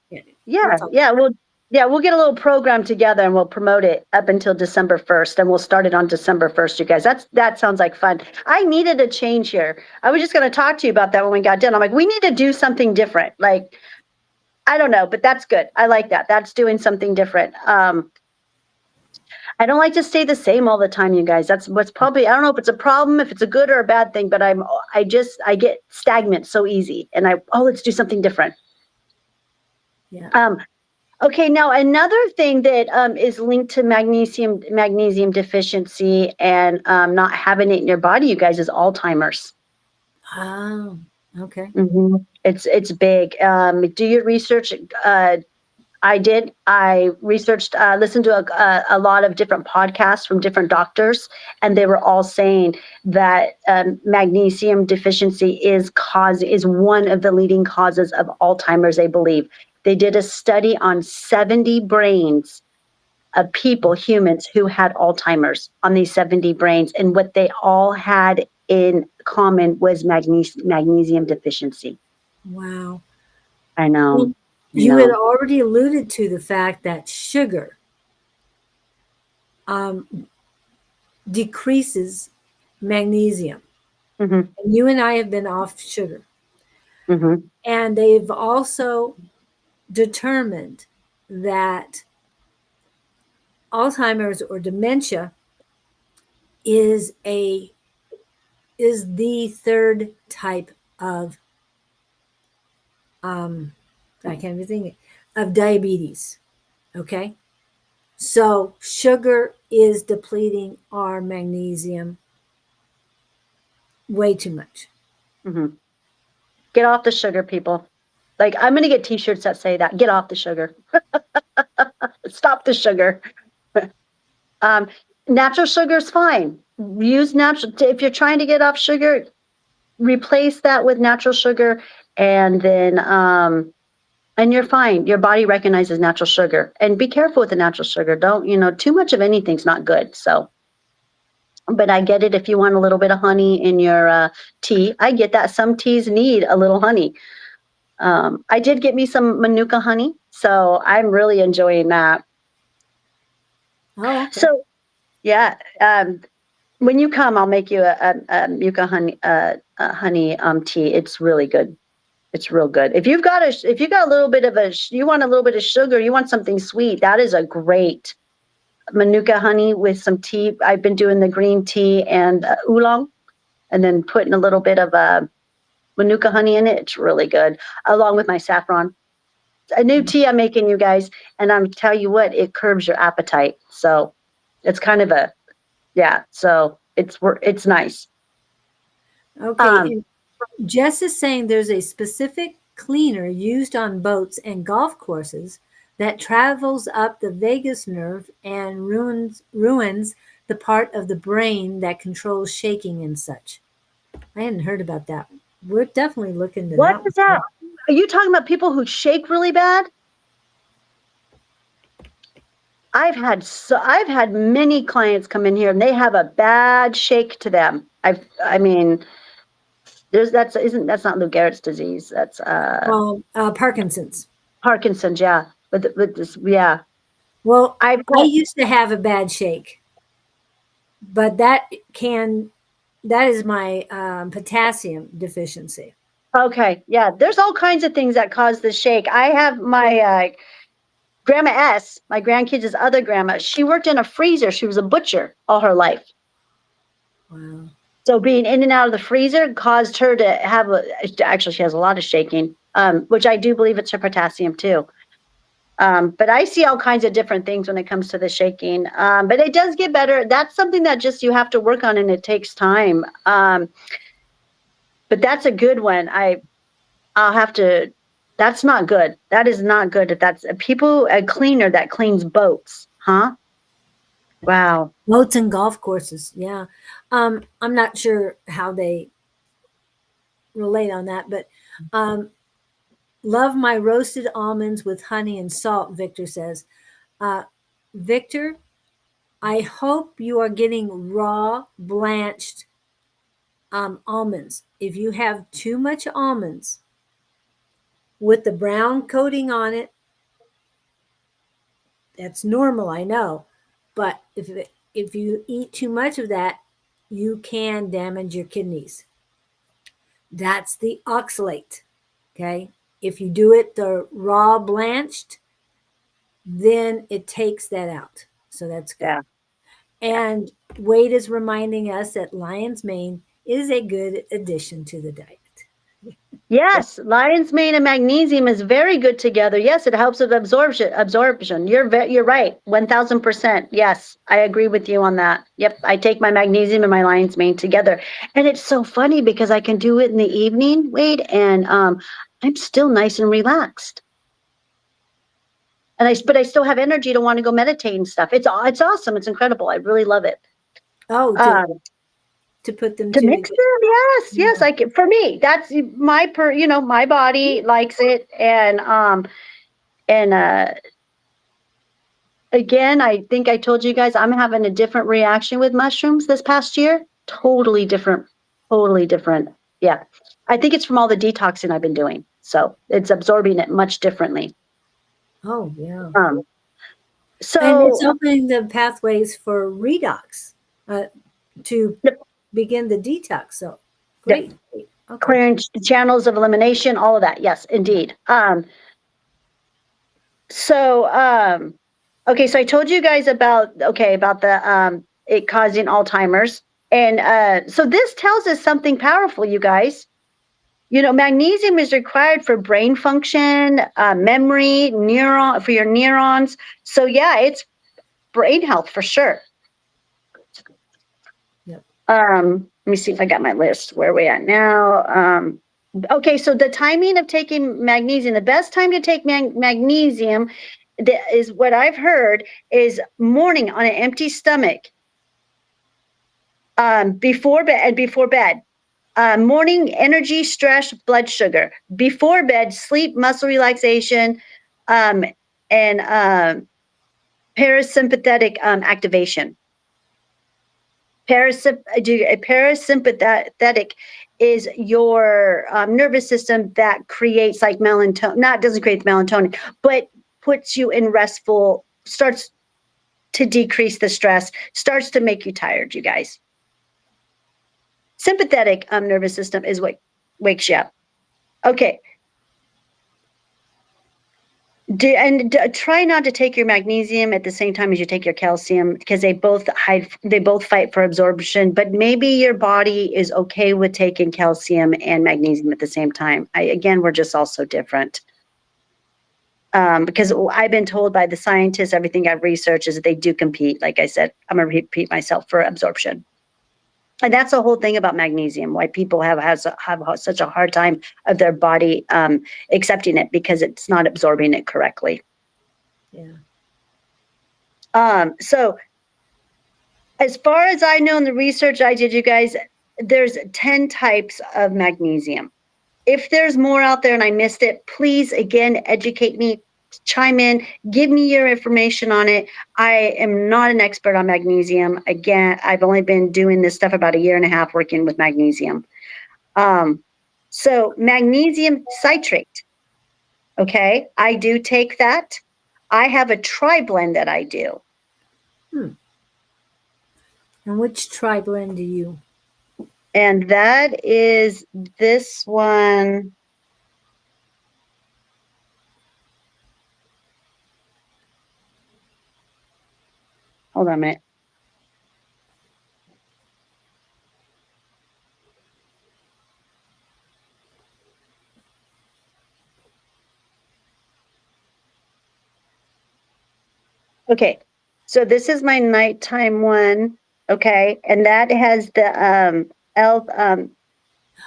Yeah. We'll get a little program together and we'll promote it up until December 1st, and we'll start it on December 1st, you guys. That sounds like fun. I needed a change here. I was just going to talk to you about that when we got done. I'm like, we need to do something different. Like, I don't know, but that's good. I like that. That's doing something different. I don't like to stay the same all the time, you guys. That's what's probably, I don't know if it's a problem, if it's a good or a bad thing, but I get stagnant so easy, and let's do something different. Yeah. Okay, now another thing that is linked to magnesium deficiency and not having it in your body, you guys, is Alzheimer's. Oh, okay. Mm-hmm. It's big. Do your research. I did. I researched, listened to a lot of different podcasts from different doctors, and they were all saying that magnesium deficiency is one of the leading causes of Alzheimer's, they believe. They did a study on 70 brains of humans who had Alzheimer's, on these 70 brains, and what they all had in common was magnesium deficiency. Wow. I know. You had already alluded to the fact that sugar decreases magnesium. Mm-hmm. And you and I have been off sugar. Mm-hmm. And they've also determined that Alzheimer's or dementia is the third type of I can't even think of diabetes. Okay. So sugar is depleting our magnesium way too much. Mm-hmm. Get off the sugar, people. Like, I'm going to get t-shirts that say that. Get off the sugar. Stop the sugar. Natural sugar is fine. Use natural. If you're trying to get off sugar, replace that with natural sugar, and then and you're fine. Your body recognizes natural sugar. And be careful with the natural sugar. Don't, too much of anything's not good. So, but I get it if you want a little bit of honey in your tea. I get that. Some teas need a little honey. I did get me some Manuka honey, so I'm really enjoying that. Oh, okay. So, yeah, when you come, I'll make you a Manuka honey tea. It's really good. It's real good. If you got a little bit of you want a little bit of sugar, you want something sweet, that is a great Manuka honey with some tea. I've been doing the green tea and oolong, and then putting a little bit of Manuka honey in it. It's really good, along with my saffron. a new tea I'm making, you guys, and I'm tell you what, it curbs your appetite. So it's kind of a, yeah. So it's nice. Okay. And Jess is saying there's a specific cleaner used on boats and golf courses that travels up the vagus nerve and ruins the part of the brain that controls shaking and such. I hadn't heard about that. We're definitely looking into What that is one. that? Are you talking about people who shake really bad? I've had many clients come in here and they have a bad shake to them. I mean, that's not Lou Gehrig's disease. That's Parkinson's. Parkinson's. Yeah, with this, yeah. Well, I I used to have a bad shake, but that is my potassium deficiency. Okay, yeah. There's all kinds of things that cause the shake. I have my Grandma S, my grandkids' other grandma. She worked in a freezer. She was a butcher all her life. Wow. So being in and out of the freezer caused her to have actually she has a lot of shaking, which I do believe it's her potassium too. But I see all kinds of different things when it comes to the shaking. But it does get better. That's something that just you have to work on and it takes time. But that's a good one. I'll have to, that's not good. That is not good. If that's a cleaner that cleans boats, huh? Wow. Boats and golf courses. Yeah. I'm not sure how they relate on that, but love my roasted almonds with honey and salt, Victor says. Victor, I hope you are getting raw, blanched almonds. If you have too much almonds with the brown coating on it, that's normal, I know. But if you eat too much of that, you can damage your kidneys. That's the oxalate. Okay. If you do it the raw blanched, then it takes that out. So that's good. Yeah. And Wade is reminding us that lion's mane is a good addition to the diet. Yes, lion's mane and magnesium is very good together. Yes, it helps with absorption. You're right. 1000%. Yes, I agree with you on that. Yep, I take my magnesium and my lion's mane together. And it's so funny because I can do it in the evening, Wade, and I'm still nice and relaxed. But I still have energy to want to go meditate and stuff. It's awesome. It's incredible. I really love it. Oh, to put them to mix them, yes. For me, that's my my body likes it, and again, I think I told you guys I'm having a different reaction with mushrooms this past year. Totally different. Yeah, I think it's from all the detoxing I've been doing, so it's absorbing it much differently. Oh yeah. So and it's opening the pathways for redox to begin the detax. So great. Okay. Clearing the channels of elimination, all of that. Yes, indeed. So I told you guys about the it causing Alzheimer's. And so this tells us something powerful, you guys. Magnesium is required for brain function, memory, for your neurons. So yeah, it's brain health for sure. Yep. Let me see if I got my list. Where are we at now? Okay, so the timing of taking magnesium, the best time to take magnesium is what I've heard is morning on an empty stomach. Before bed. Morning energy, stress, blood sugar. Before bed, sleep, muscle relaxation, and parasympathetic activation. Parasympathetic is your nervous system that creates like melatonin. Doesn't create melatonin, but puts you in restful. Starts to decrease the stress. Starts to make you tired, you guys. Sympathetic nervous system is what wakes you up. Okay. Try not to take your magnesium at the same time as you take your calcium because they both fight for absorption, but maybe your body is okay with taking calcium and magnesium at the same time. We're just all so different. because I've been told by the scientists, everything I've researched is that they do compete. Like I said, I'm going to repeat myself for absorption. And that's the whole thing about magnesium, why people have such a hard time of their body accepting it, because it's not absorbing it correctly. Yeah. So as far as I know in the research I did, you guys, there's 10 types of magnesium. If there's more out there and I missed it, please, again, educate me, chime in, give me your information on it. I am not an expert on magnesium. Again, I've only been doing this stuff about 1.5 years working with magnesium. So magnesium citrate, okay, I do take that. I have a tri-blend that I do. And which tri-blend do you? And that is this one. Hold on a minute. Okay, so this is my nighttime one. Okay, and that has the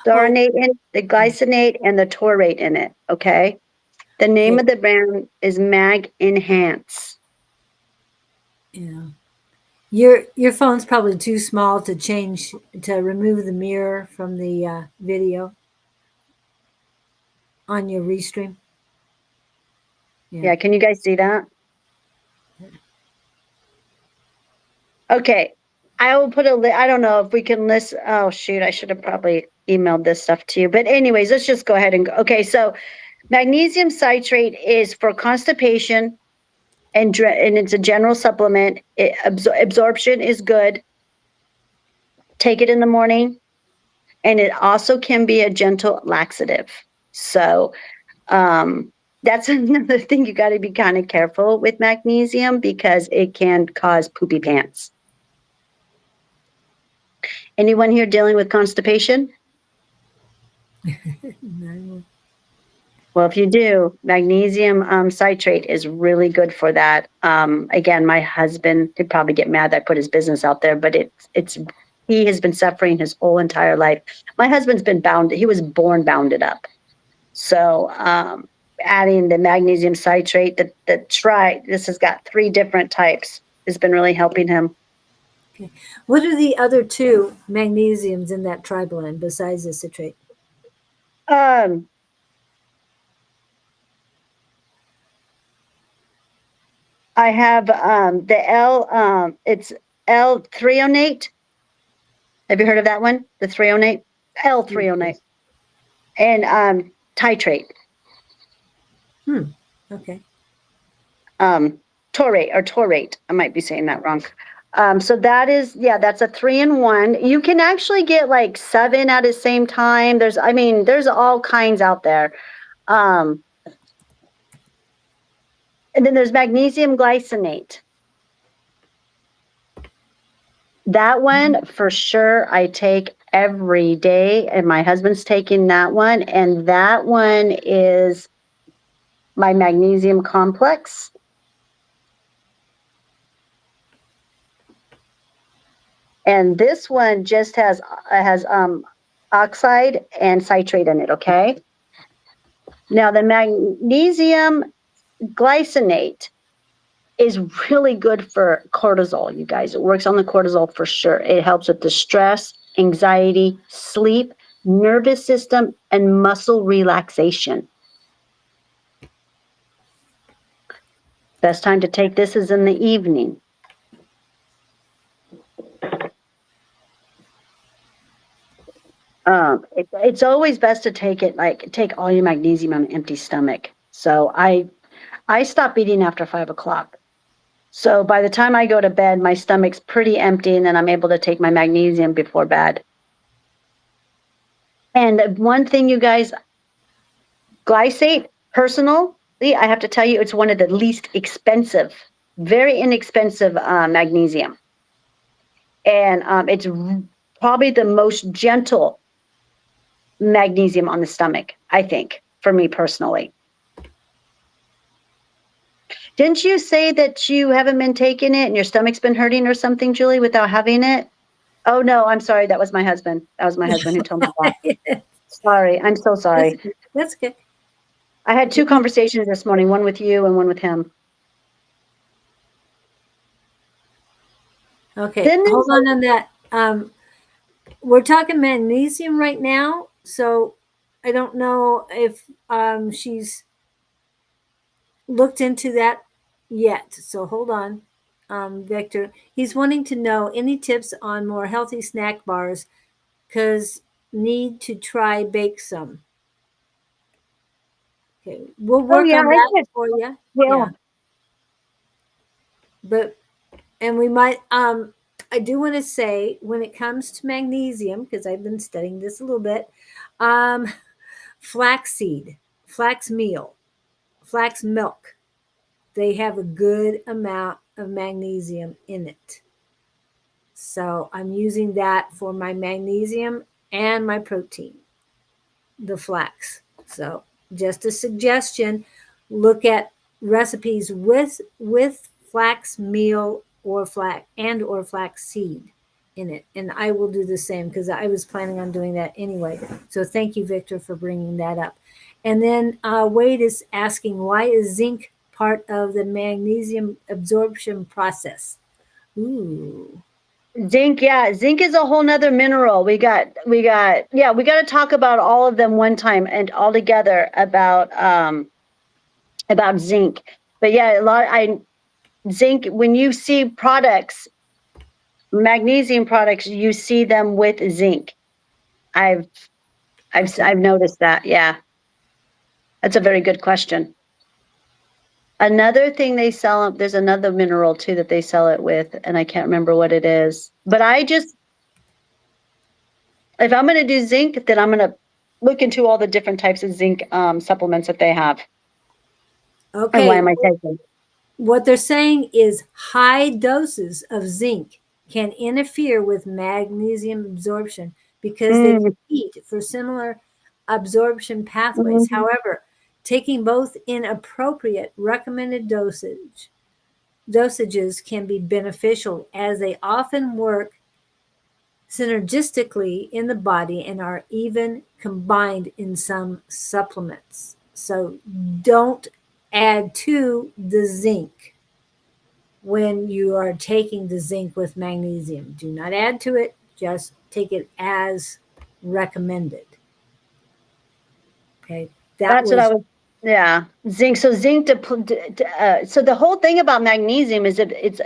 thauronate in the glycinate and the taurate in it. Okay, the name of the brand is Mag Enhance. Yeah. Your phone's probably too small to remove the mirror from the video on your restream. Yeah, can you guys see that? Okay, I will put I don't know if we can list. Oh shoot, I should have probably emailed this stuff to you. But anyways, let's just go ahead and go. Okay, so magnesium citrate is for constipation, and it's a general supplement. Absorption is good. Take it in the morning, and it also can be a gentle laxative. So that's another thing, you got to be kind of careful with magnesium because it can cause poopy pants. Anyone here dealing with constipation? No. Well, if you do, magnesium citrate is really good for that. Again, my husband could probably get mad that I put his business out there, but he has been suffering his whole entire life. My husband's been bound. He was born bounded up. So adding the magnesium citrate, this has got 3 different types, has been really helping him. Okay. What are the other 2 magnesiums in that tri-blend besides the citrate? I have the it's L-threonate. Have you heard of that one? The threonate? L-threonate. And titrate. Okay. Taurate. I might be saying that wrong. So that's a 3-in-1. You can actually get like 7 at the same time. There's all kinds out there. And then there's magnesium glycinate. That one for sure I take every day, and my husband's taking that one, and that one is my magnesium complex. And this one just has oxide and citrate in it, okay? Now the magnesium glycinate is really good for cortisol, you guys. It works on the cortisol for sure. It helps with the stress, anxiety, sleep, nervous system, and muscle relaxation. Best time to take this is in the evening. It's always best to take all your magnesium on an empty stomach. So I stop eating after 5 o'clock. So by the time I go to bed, my stomach's pretty empty, and then I'm able to take my magnesium before bed. And one thing, you guys, glycate, personally, I have to tell you, it's one of the least expensive, very inexpensive magnesium. And it's probably the most gentle magnesium on the stomach, I think, for me personally. Didn't you say that you haven't been taking it and your stomach's been hurting or something, Julie, without having it? Oh no, I'm sorry. That was my husband. That was my husband who told me that. Sorry. I'm so sorry. That's good. I had 2 conversations this morning, one with you and one with him. Okay, Then hold on that. We're talking magnesium right now, so I don't know if she's looked into that yet. So hold on, Victor. He's wanting to know any tips on more healthy snack bars because need to try bake some. Okay, we'll oh work yeah, on I that did. for you. Yeah. Yeah, but and we might I do want to say when it comes to magnesium because I've been studying this a little bit, um flaxseed, flax meal, flax milk, they have a good amount of magnesium in it. So I'm using that for my magnesium and my protein, the flax. So just a suggestion, look at recipes with flax meal or flax seed in it. And I will do the same because I was planning on doing that anyway. So thank you, Victor, for bringing that up. And then Wade is asking, why is zinc part of the magnesium absorption process? Ooh. Zinc, yeah, zinc is a whole nother mineral. Yeah, we got to talk about all of them one time and all together about zinc. But yeah, zinc, when you see products, magnesium products, you see them with zinc. I've I've noticed that. Yeah. That's a very good question. Another thing they sell, there's another mineral too that they sell it with, and I can't remember what it is. But if I'm going to do zinc, then I'm going to look into all the different types of zinc supplements that they have. And why Okay. am I taking? What they're saying is high doses of zinc can interfere with magnesium absorption because they Mm, compete for similar absorption pathways. mm, However, taking both in appropriate recommended dosages can be beneficial as they often work synergistically in the body and are even combined in some supplements. So don't add to the zinc when you are taking the zinc with magnesium. Do not add to it, just take it as recommended. Okay, that that's what I was was. Yeah, zinc. So so the whole thing about magnesium is that it's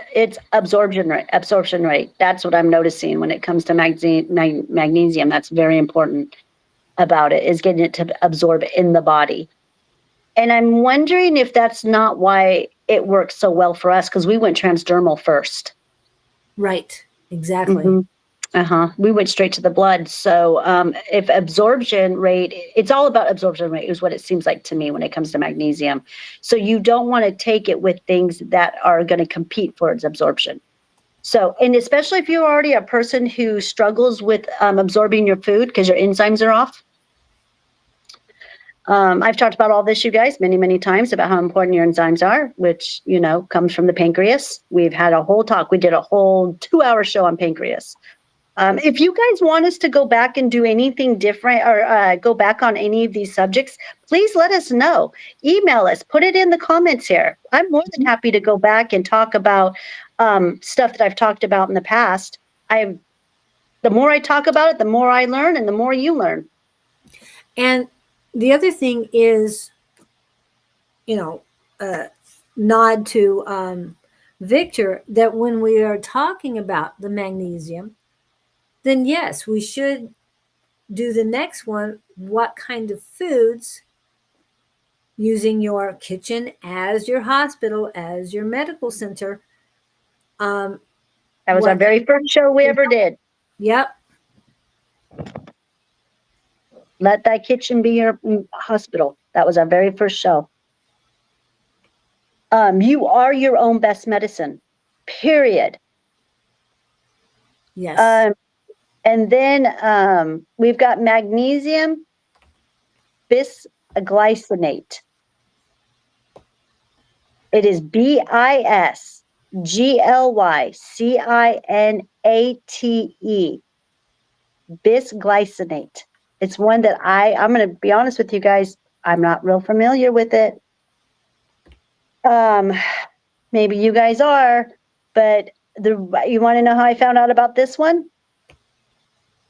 absorption rate. Absorption rate. That's what I'm noticing when it comes to magnesium. That's very important about it, is getting it to absorb in the body. And I'm wondering if that's not why it works so well for us, because we went transdermal first. right. Exactly. Hmm. We went straight to the blood. So if absorption rate, it's all about absorption rate, is what it seems like to me when it comes to magnesium. So you don't want to take it with things that are going to compete for its absorption. So, and especially if you're already a person who struggles with absorbing your food because your enzymes are off. I've talked about all this, you guys, many, many times about how important your enzymes are, which, comes from the pancreas. We've had a whole talk. We did a whole 2-hour show on pancreas. If you guys want us to go back and do anything different or go back on any of these subjects, please let us know. Email us, put it in the comments here. I'm more than happy to go back and talk about stuff that I've talked about in the past. The more I talk about it, the more I learn and the more you learn. And the other thing is, nod to Victor that when we are talking about the magnesium, then yes, we should do the next one. What kind of foods, using your kitchen as your hospital, as your medical center? That was our What? very first show we ever did. Yep. Let thy kitchen be your hospital. That was our very first show. You are your own best medicine, period. Yes. And then we've got magnesium bisglycinate. It is bisglycinate. Bisglycinate. It's one that I'm going to be honest with you guys, I'm not real familiar with it. Maybe you guys are, but you want to know how I found out about this one?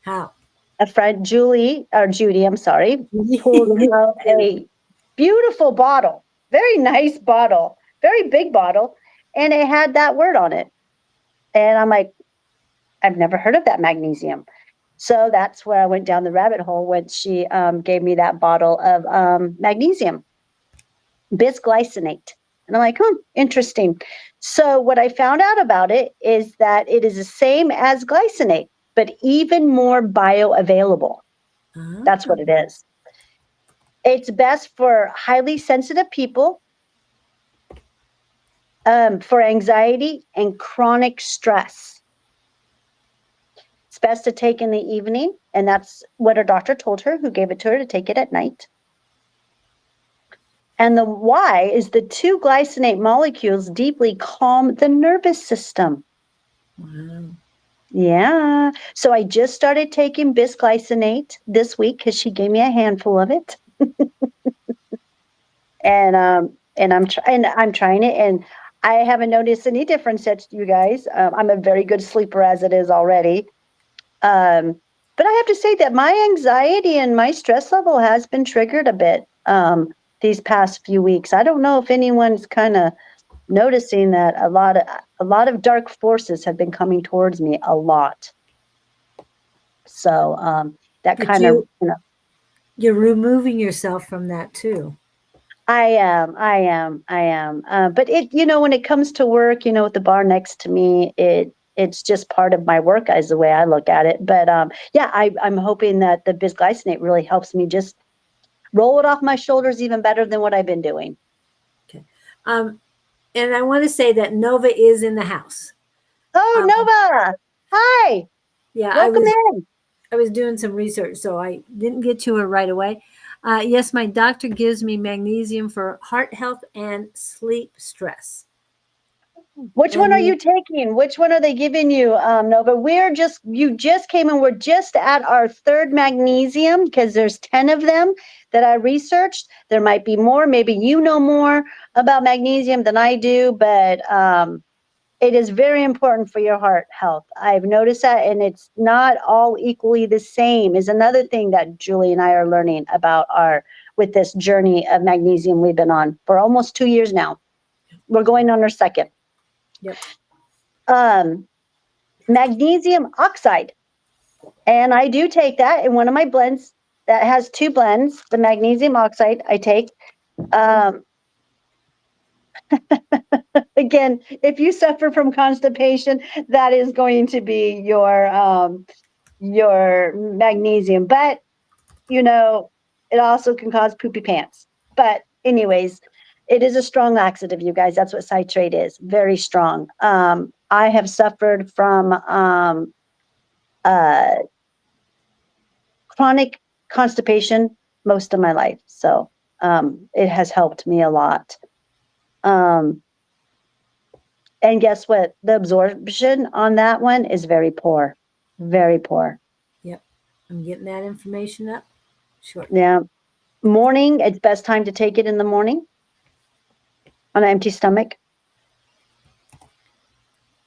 How? A friend, Judy, I'm sorry, pulled out a beautiful bottle, very nice bottle, very big bottle, and it had that word on it. And I'm like, I've never heard of that magnesium. So that's where I went down the rabbit hole when she gave me that bottle of magnesium, bisglycinate. And I'm like, interesting. So what I found out about it is that it is the same as glycinate, but even more bioavailable. That's what it is. It's best for highly sensitive people, for anxiety and chronic stress. It's best to take in the evening, and that's what her doctor told her, who gave it to her, to take it at night. And the why is the 2 glycinate molecules deeply calm the nervous system. Wow. Yeah. So I just started taking bisglycinate this week because she gave me a handful of it. and I'm trying it, and I haven't noticed any difference yet, you guys. I'm a very good sleeper as it is already. But I have to say that my anxiety and my stress level has been triggered a bit these past few weeks. I don't know if anyone's kind of noticing that a lot of dark forces have been coming towards me a lot. So that But kind of, you're removing yourself from that too. I am. But when it comes to work, with the bar next to me, it's just part of my work as the way I look at it. But I'm hoping that the bisglycinate really helps me just roll it off my shoulders even better than what I've been doing. Okay. And I want to say that Nova is in the house. Oh, Nova. Hi. Yeah. Welcome in. I was doing some research, so I didn't get to her right away. Yes, my doctor gives me magnesium for heart health and sleep stress. Which one are you taking? Which one are they giving you, Nova? You just came in. We're just at our 3rd magnesium because there's 10 of them that I researched. There might be more. Maybe you know more about magnesium than I do, but it is very important for your heart health. I've noticed that, and it's not all equally the same is another thing that Julie and I are learning about with this journey of magnesium we've been on for almost 2 years now. We're going on our 2nd. Yep. Magnesium oxide. And I do take that in one of my blends that has 2 blends. The magnesium oxide I take. Again, if you suffer from constipation, that is going to be your magnesium. But, it also can cause poopy pants. But anyways, it is a strong laxative, you guys. That's what citrate is. Very strong. I have suffered from chronic constipation most of my life. So it has helped me a lot. And guess what? The absorption on that one is very poor. Very poor. Yep. I'm getting that information up. Sure. Yeah. Morning, it's best time to take it in the morning on an empty stomach.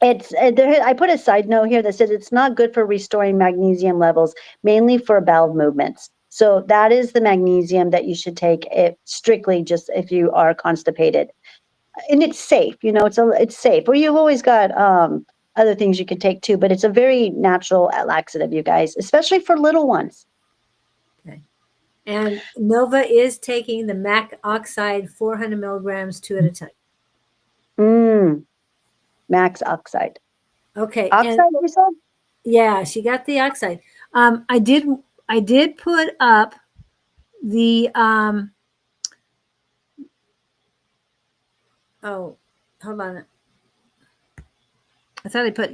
I put a side note here that says it's not good for restoring magnesium levels, mainly for bowel movements. So that is the magnesium that you should take strictly just if you are constipated. And it's safe, it's safe. Well, you've always got other things you can take too, but it's a very natural laxative, you guys, especially for little ones. Okay. And Nova is taking the MAC oxide 400 milligrams 2 at a time. Max oxide. Okay. Oxide, you said? Yeah, she got the oxide. I did put up the hold on. I thought I put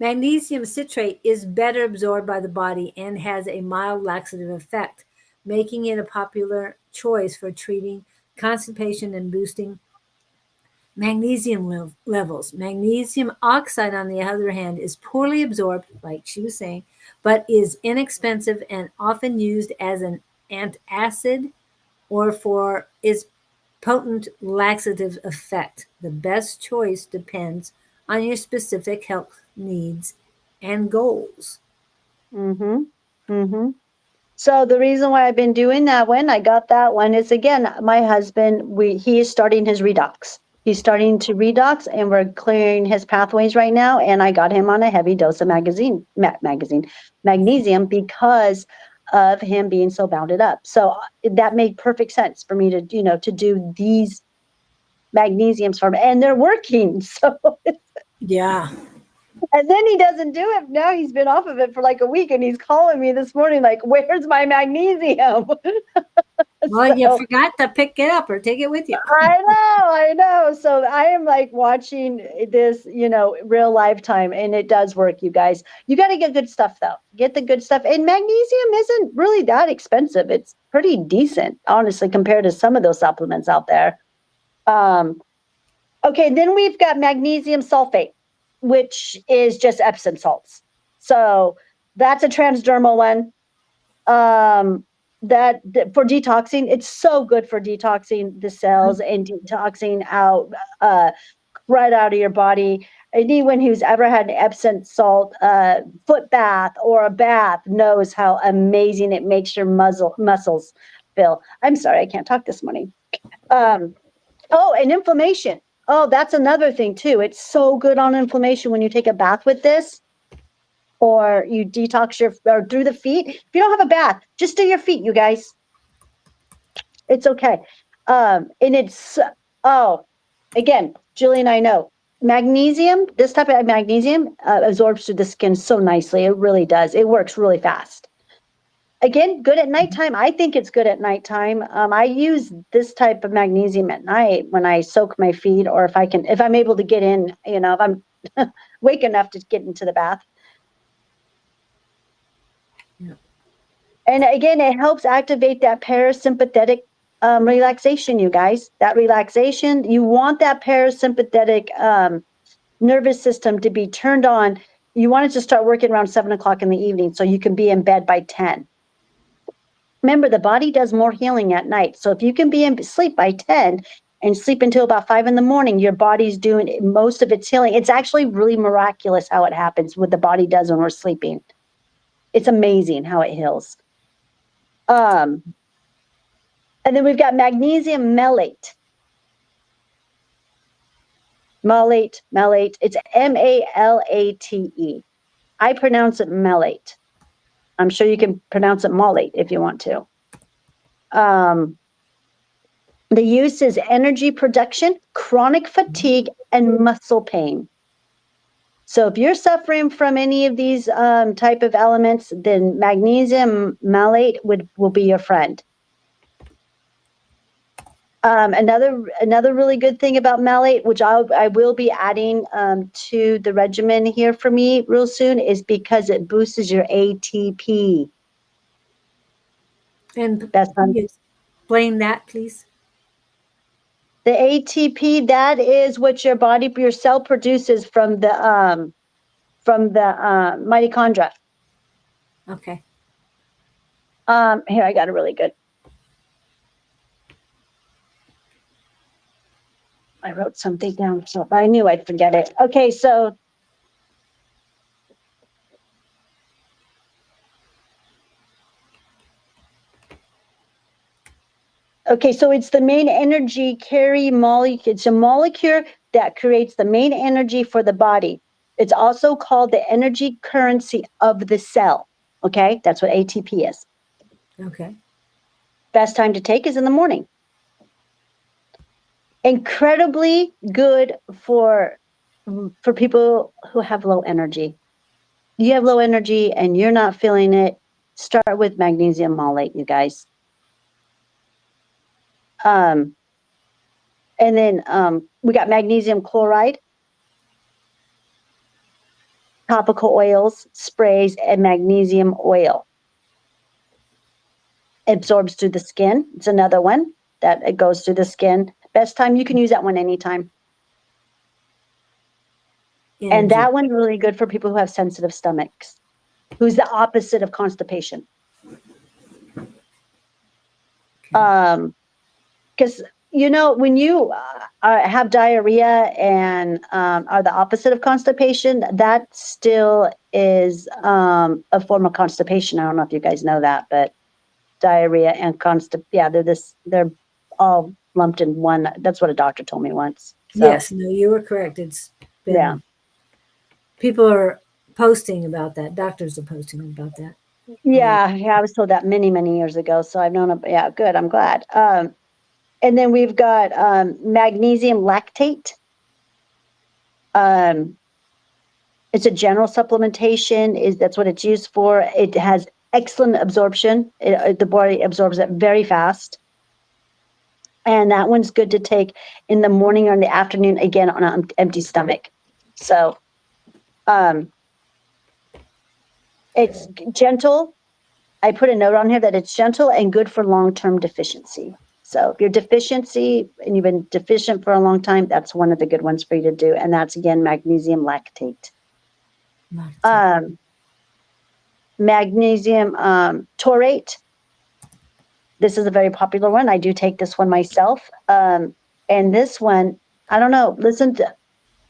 magnesium citrate is better absorbed by the body and has a mild laxative effect, making it a popular choice for treating constipation and boosting Magnesium levels. Magnesium oxide, on the other hand, is poorly absorbed, like she was saying, but is inexpensive and often used as an antacid or for its potent laxative effect. The best choice depends on your specific health needs and goals. Mm-hmm. Mm-hmm. So the reason why I've been doing that one, I got that one is again, my husband, he is starting his redox. He's starting to redox and we're clearing his pathways right now. And I got him on a heavy dose of magnesium because of him being so bounded up. So that made perfect sense for me to, to do these magnesiums for him and they're working. So Yeah. and then he doesn't do it. Now he's been off of it for like a week and he's calling me this morning, like, where's my magnesium? Well, you So forgot to pick it up or take it with you. I know. So I am like watching this, real lifetime and it does work, you guys. You got to get good stuff though. Get the good stuff. And magnesium isn't really that expensive. It's pretty decent, honestly, compared to some of those supplements out there. Okay, then we've got magnesium sulfate, which is just Epsom salts. So that's a transdermal one. That for detoxing, it's so good for detoxing the cells and detoxing out right out of your body. Anyone who's ever had an Epsom salt foot bath or a bath knows how amazing it makes your muscles feel. I'm sorry, I can't talk this morning. Oh, and inflammation. Oh, that's another thing too. It's so good on inflammation when you take a bath with this or you detox or do the feet. If you don't have a bath, just do your feet, you guys. It's okay. And it's, again, Julie and I know magnesium, this type of magnesium absorbs through the skin so nicely. It really does. It works really fast. Again, good at nighttime. I think it's good at nighttime. I use this type of magnesium at night when I soak my feet, or if I'm able to get in, if I'm wake enough to get into the bath. Yeah. And again, it helps activate that parasympathetic relaxation, you guys. That relaxation, you want that parasympathetic nervous system to be turned on. You want it to start working around 7 o'clock in the evening so you can be in bed by 10. Remember, the body does more healing at night. So if you can be in sleep by 10 and sleep until about 5 in the morning, your body's doing most of its healing. It's actually really miraculous how it happens, what the body does when we're sleeping. It's amazing how it heals. And then we've got magnesium malate. Malate. It's M-A-L-A-T-E. I pronounce it malate. I'm sure you can pronounce it malate if you want to. The use is energy production, chronic fatigue, and muscle pain. So if you're suffering from any of these type of elements, then magnesium malate will be your friend. Another really good thing about malate, which I will be adding to the regimen here for me real soon, is because it boosts your ATP. And That's explain that, please. The ATP, that is what your cell produces from the mitochondria. Okay. Here, I got a really good. I wrote something down, so I knew I'd forget it. Okay, so it's the main energy carry molecule. It's a molecule that creates the main energy for the body. It's also called the energy currency of the cell. Okay, that's what ATP is. Okay. Best time to take is in the morning. Incredibly good for people who have low energy. You have low energy and you're not feeling it, start with magnesium malate, you guys. And then we got magnesium chloride, topical oils, sprays, and magnesium oil. Absorbs through the skin. It's another one that it goes through the skin. Best time, you can use that one anytime. And energy. that one's really good for people who have sensitive stomachs, who's the opposite of constipation. Okay. Because when you have diarrhea and are the opposite of constipation, that still is a form of constipation. I don't know if you guys know that, but diarrhea and yeah, they're all lumped in one. That's what a doctor told me once. So Yes, no, you were correct. It's yeah, been people are posting about that. Doctors are posting about that. A lot. yeah, I was told that many, many years ago. So I've known. Yeah, good. I'm glad. And then we've got magnesium lactate. Um, it's a general supplementation. That's what it's used for. It has excellent absorption. The body absorbs it very fast. And that one's good to take in the morning or in the afternoon, again, on an empty stomach. So it's gentle. I put a note on here that it's gentle and good for long-term deficiency. So if you're deficiency and you've been deficient for a long time, that's one of the good ones for you to do. And that's, again, magnesium lactate. Magnesium taurate. This is a very popular one. I do take this one myself. And this one, I don't know, listen to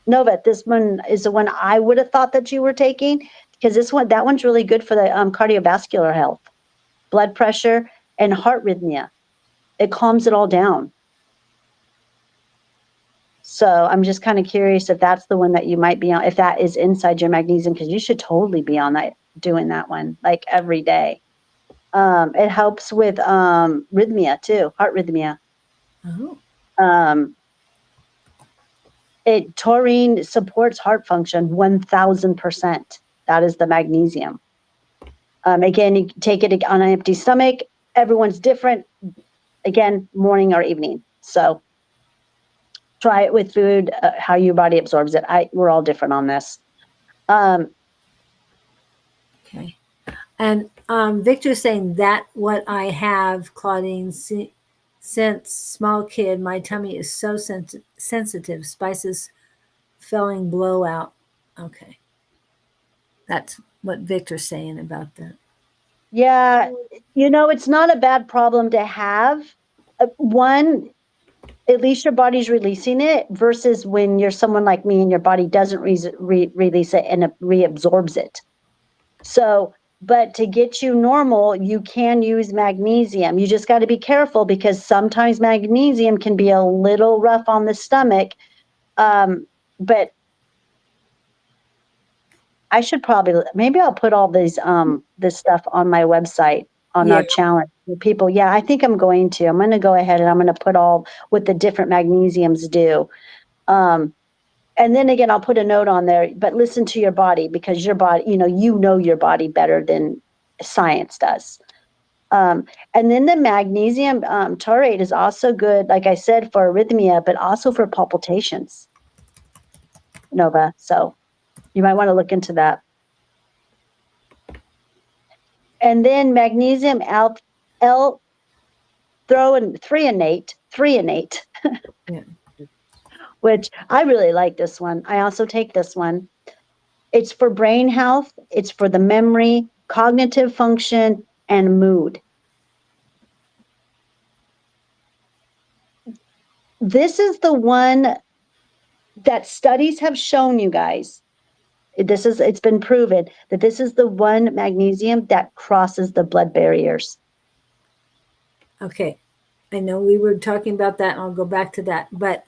Nova, this one is the one I would have thought that you were taking, because that one's really good for the cardiovascular health, blood pressure, and heart rhythmia. It calms it all down. So I'm just kind of curious if that's the one that you might be on, if that is inside your magnesium, because you should totally be on that, doing that one like every day. It helps with rhythmia too, heart rhythmia. Oh. Taurine supports heart function 1000%. That is the magnesium. Again, you take it on an empty stomach. Everyone's different. Again, morning or evening. So try it with food, how your body absorbs it. We're all different on this. Okay. And Victor's saying that what I have, Claudine, since small kid, my tummy is so sensitive. Spices filling blowout. Okay. That's what Victor's saying about that. Yeah, it's not a bad problem to have. One, at least your body's releasing it, versus when you're someone like me and your body doesn't release it and it reabsorbs it. So, but to get you normal, you can use magnesium. You just got to be careful, because sometimes magnesium can be a little rough on the stomach. But I should maybe I'll put all this stuff on my website, on Yeah. our challenge for people. Yeah, I think I'm going to go ahead and I'm going to put all what the different magnesiums do. And then again, I'll put a note on there, but listen to your body, because your body, your body better than science does. And then the magnesium taurate is also good, like I said, for arrhythmia, but also for palpitations, Nova. So you might want to look into that. And then magnesium threonate, Yeah. which I really like this one. I also take this one. It's for brain health. It's for the memory, cognitive function, and mood. This is the one that studies have shown, you guys. It's been proven that this is the one magnesium that crosses the blood barriers. Okay. I know we were talking about that, and I'll go back to that. But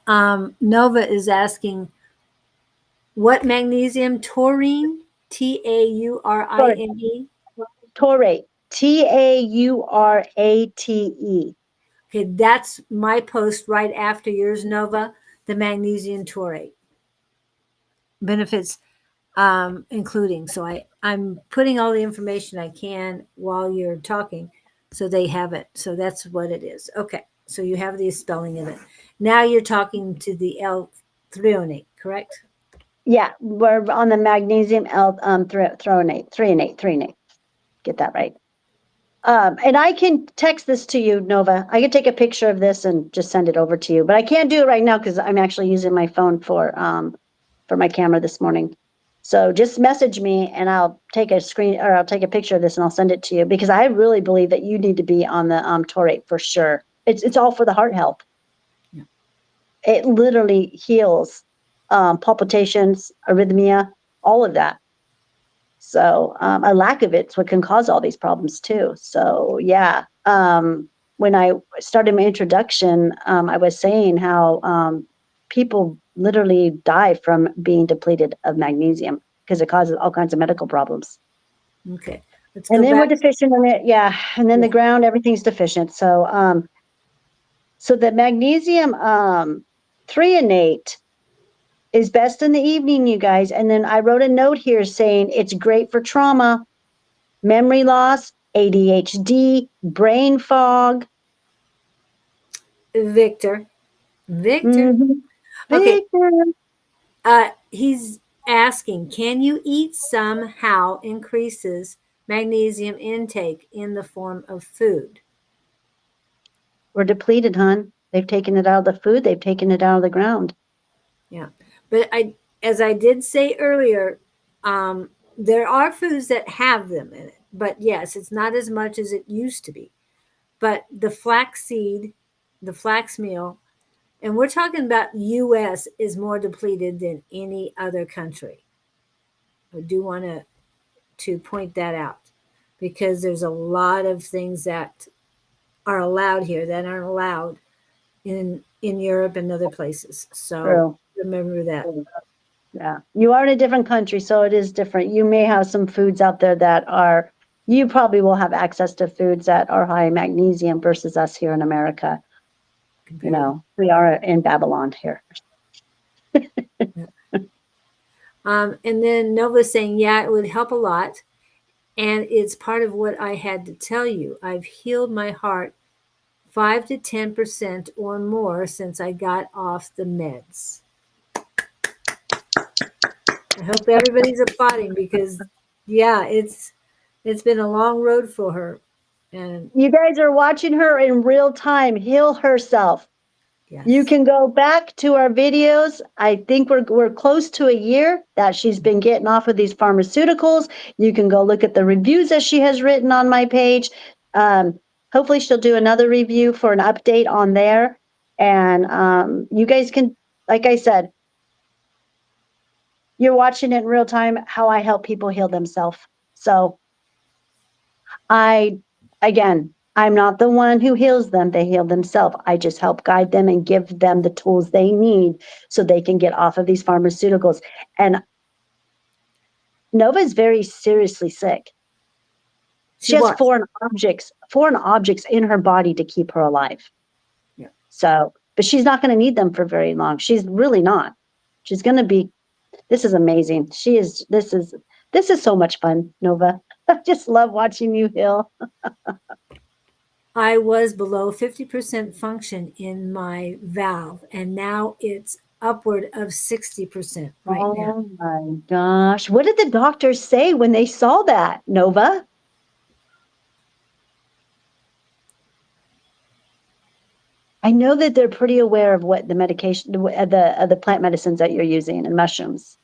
Nova is asking, what magnesium? Taurine? Taurine? Taurate. Taurate. Okay, that's my post right after yours, Nova, the magnesium taurate. Benefits including. So I'm putting all the information I can while you're talking so they have it. So that's what it is. Okay, so you have the spelling of it. Now you're talking to the L-threonate, correct? Yeah, we're on the magnesium threonate. Get that right. And I can text this to you, Nova. I can take a picture of this and just send it over to you, but I can't do it right now because I'm actually using my phone for for my camera this morning. So just message me and I'll take a screen or I'll take a picture of this and I'll send it to you because I really believe that you need to be on the taurate for sure. It's all for the heart health. Yeah. It literally heals palpitations, arrhythmia, all of that. So a lack of it's what can cause all these problems too. So yeah, when I started my introduction, I was saying how people literally die from being depleted of magnesium because it causes all kinds of medical problems. Okay. Let's And go then we're back. deficient in it, yeah. And then the Yeah. ground, everything's deficient. So so the magnesium threonate is best in the evening, you guys. And then I wrote a note here saying it's great for trauma, memory loss, ADHD, brain fog. Victor. Victor. Mm-hmm. Okay. Victor. He's asking, can you eat somehow increases magnesium intake in the form of food? We're depleted, hon. They've taken it out of the food. They've taken it out of the ground. Yeah. But as I did say earlier, there are foods that have them in it. But yes, it's not as much as it used to be. But the flaxseed, the flax meal, and we're talking about US is more depleted than any other country. I do want to point that out because there's a lot of things that are allowed here that aren't allowed in Europe and other places. So True. remember that. Yeah. You are in a different country, so it is different. You may have some foods out there that are, you probably will have access to foods that are high in magnesium versus us here in America. You know, we are in Babylon here. And then Nova's saying, yeah, it would help a lot. And it's part of what I had to tell you. I've healed my heart 5 to 10% or more since I got off the meds. I hope everybody's applauding because, yeah, it's been a long road for her. And You guys are watching her in real time heal herself. yes. You can go back to our videos. I think we're close to a year that she's been getting off of these pharmaceuticals. You can go look at the reviews that she has written on my page. Hopefully she'll do another review for an update on there. And you guys can, like I said, you're watching it in real time how I help people heal themselves. So again, I'm not the one who heals them. They heal themselves. I just help guide them and give them the tools they need so they can get off of these pharmaceuticals. And Nova is very seriously sick. She has foreign objects in her body to keep her alive. Yeah. So, but she's not going to need them for very long. She's really not. She's going to be, this is amazing. This is so much fun, Nova. I just love watching you heal. I was below 50% function in my valve, and now it's upward of 60% right now. Oh my gosh. What did the doctors say when they saw that, Nova? I know that they're pretty aware of what the medication, the plant medicines that you're using and mushrooms.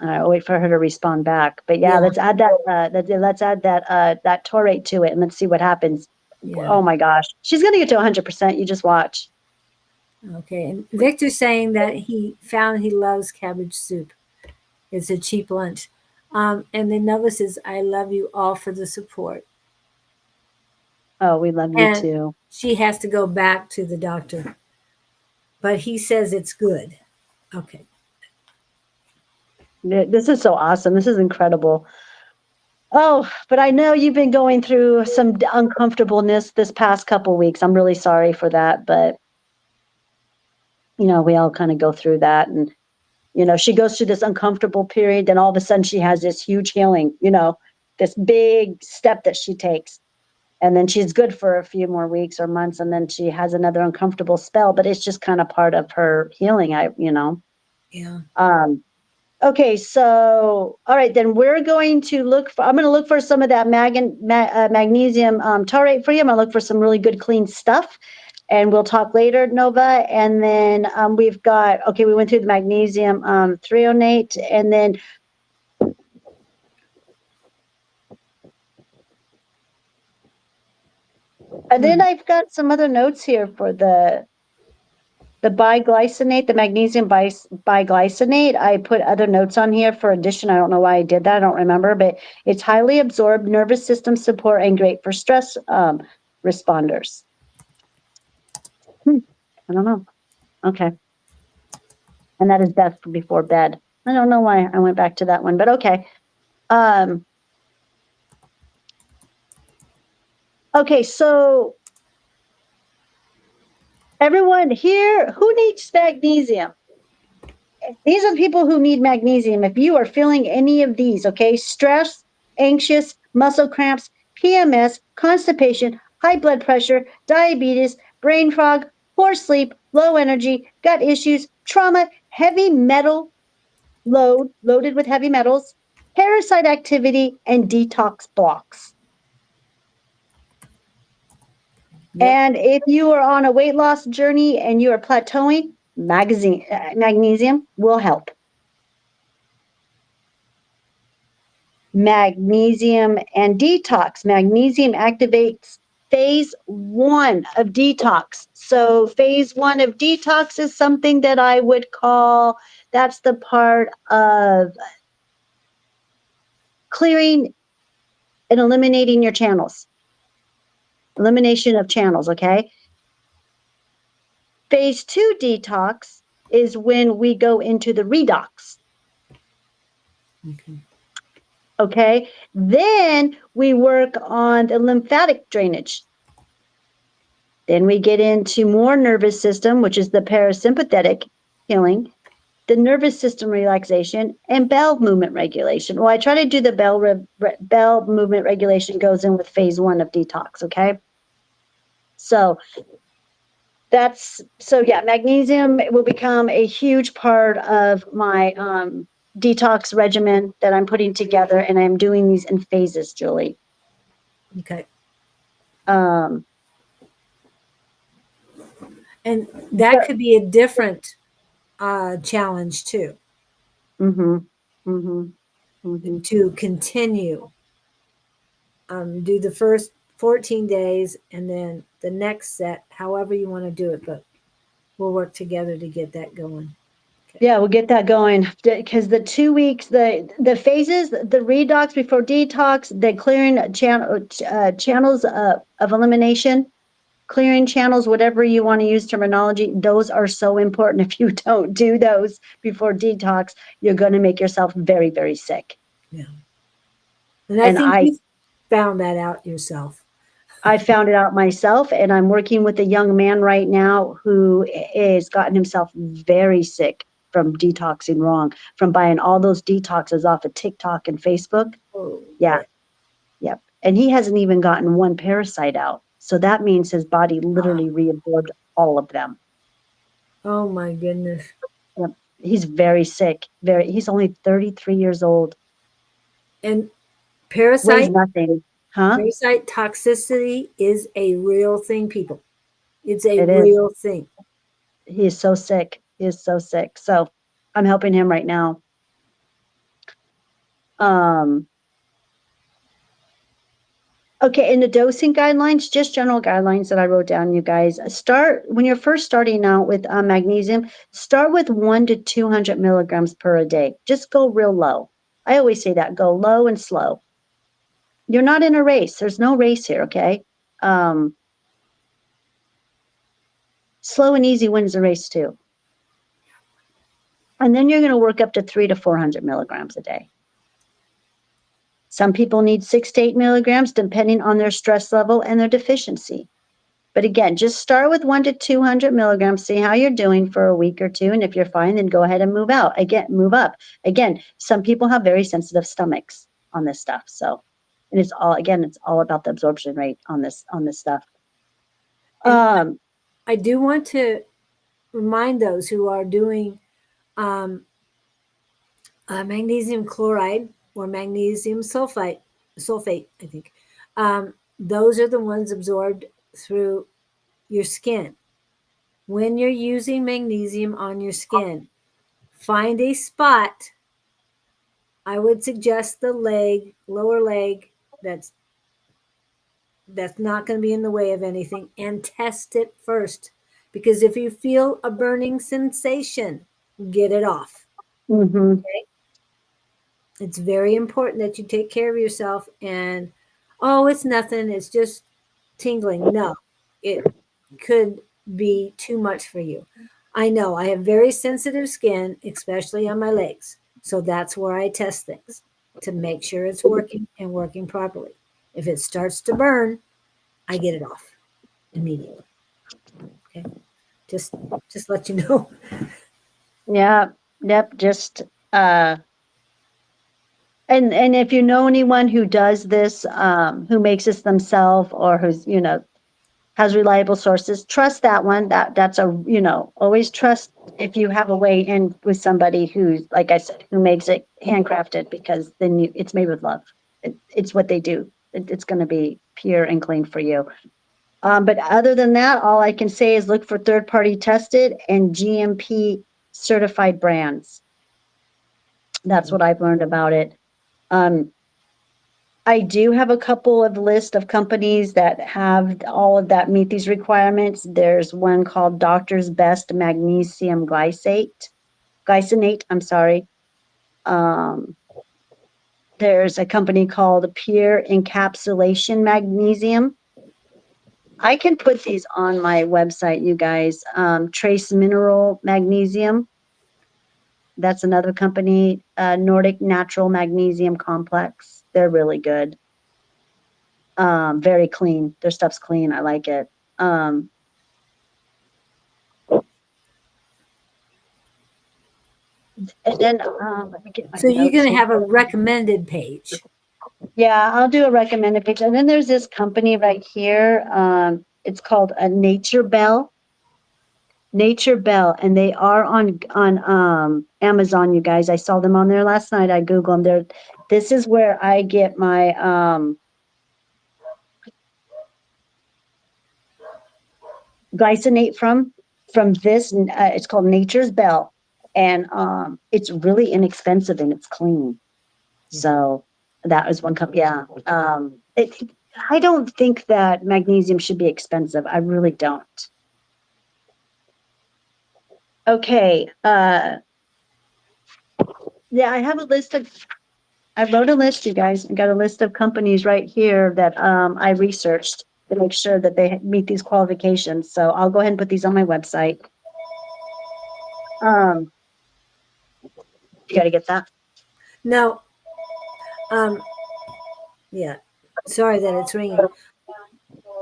All right, I'll wait for her to respond back. But yeah, let's add that taurate to it and let's see what happens. Yeah. Oh my gosh. She's going to get to 100%. You just watch. Okay. And Victor's saying that he found he loves cabbage soup. It's a cheap lunch. And then Nova says, I love you all for the support. Oh, we love you And too. she has to go back to the doctor. But he says it's good. Okay. This is so awesome. This is incredible. Oh, but I know you've been going through some uncomfortableness this past couple weeks. I'm really sorry for that, but you know, we all kind of go through that. And you know, she goes through this uncomfortable period, then all of a sudden she has this huge healing, you know, this big step that she takes. And then she's good for a few more weeks or months, and then she has another uncomfortable spell, but it's just kind of part of her healing, Yeah. Okay, so all right, then we're going to look for. I'm going to look for some of that magnesium taurate for you. I'm going to look for some really good clean stuff, and we'll talk later, Nova. And then we've got. Okay, we went through the magnesium threonate, and then I've got some other notes here for the biglycinate, the magnesium biglycinate. I put other notes on here for addition. I don't know why I did that. I don't remember, but it's highly absorbed, nervous system support, and great for stress responders. I don't know. Okay. And that is best before bed. I don't know why I went back to that one, but okay. Okay, so everyone here, who needs magnesium? These are the people who need magnesium. If you are feeling any of these, okay, stress, anxious, muscle cramps, PMS, constipation, high blood pressure, diabetes, brain fog, poor sleep, low energy, gut issues, trauma, heavy metal loaded with heavy metals, parasite activity, and detox blocks. Yep. And if you are on a weight loss journey and you are plateauing, magnesium will help. Magnesium and detox. Magnesium activates phase 1 of detox. So phase 1 of detox is something that I would call, that's the part of clearing and eliminating your channels. Elimination of channels, okay? Phase 2 detox is when we go into the redox. Okay? Then we work on the lymphatic drainage. Then we get into more nervous system, which is the parasympathetic healing, the nervous system relaxation, and bowel movement regulation. Well, I try to do the bowel movement regulation goes in with phase 1 of detox, okay? So yeah, magnesium will become a huge part of my detox regimen that I'm putting together, and I'm doing these in phases, Julie. Okay. And that could be a different challenge too. To continue. Do the first 14 days and then the next set, however you want to do it, but we'll work together to get that going. Okay. Yeah, we'll get that going because the 2 weeks, the phases, the redox before detox, the clearing channels of elimination, clearing channels, whatever you want to use terminology, those are so important. If you don't do those before detox, you're going to make yourself very, very sick. Yeah. And I think you found that out yourself. I found it out myself, and I'm working with a young man right now who has gotten himself very sick from detoxing wrong, from buying all those detoxes off of TikTok and Facebook. Oh, yeah. Yep. And he hasn't even gotten one parasite out. So that means his body literally reabsorbed all of them. Oh my goodness. Yep. He's very sick. He's only 33 years old. And parasite weighs nothing. Huh? Parasite toxicity is a real thing, people. It's a real thing. He is so sick. He is so sick. So I'm helping him right now. Okay, in the dosing guidelines, just general guidelines that I wrote down, you guys, when you're first starting out with magnesium, start with 1 to 200 milligrams per day. Just go real low. I always say that, go low and slow. You're not in a race. There's no race here, okay? Slow and easy wins the race too. And then you're going to work up to 300 to 400 milligrams a day. Some people need 6 to 8 milligrams depending on their stress level and their deficiency. But again, just start with 1 to 200 milligrams, see how you're doing for a week or two. And if you're fine, then go ahead and move up. Again, some people have very sensitive stomachs on this stuff. So, and it's all about the absorption rate on this stuff. I do want to remind those who are doing Magnesium chloride or magnesium sulfate, I think. Those are the ones absorbed through your skin. When you're using magnesium on your skin, find a spot. I would suggest the leg, lower leg, that's that's not going to be in the way of anything, and test it first. Because if you feel a burning sensation, get it off. Mm-hmm. Okay? It's very important that you take care of yourself and, oh, it's nothing, it's just tingling. No, it could be too much for you. I know I have very sensitive skin, especially on my legs. So that's where I test things to make sure it's working and working properly. If it starts to burn, I get it off immediately. Okay. Just just let you know. Yeah. Yep. Just and if you know anyone who does this, who makes this themselves or who's, has reliable sources, trust that one. That's a, always trust if you have a way in with somebody who's, like I said, who makes it handcrafted, because then it's made with love. It's what they do. It's going to be pure and clean for you. But other than that, all I can say is look for third party tested and GMP certified brands. That's what I've learned about it. Um, I do have a couple of list of companies that have all of that meet these requirements. There's one called Doctor's Best Magnesium Glycinate, I'm sorry. Um, there's a company called Pure Encapsulation Magnesium. I can put these on my website, you guys. Trace Mineral Magnesium. That's another company. Nordic Natural Magnesium Complex. They're really good. Very clean. Their stuff's clean. I like it. Um, and then let me get my So you're notes going to here. have a recommended page. Yeah, I'll do a recommended page. And then there's this company right here. It's called a Nature Bell, and they are on Amazon. You guys, I saw them on there last night. I Googled them. This is where I get my glycinate from this. It's called Nature's Bell, and it's really inexpensive and it's clean. So that was one cup. Yeah. I don't think that magnesium should be expensive. I really don't. Okay. Yeah, I wrote a list, you guys. I got a list of companies right here that I researched to make sure that they meet these qualifications. So I'll go ahead and put these on my website. Um, you got to get that. Now, um, yeah, sorry that it's ringing.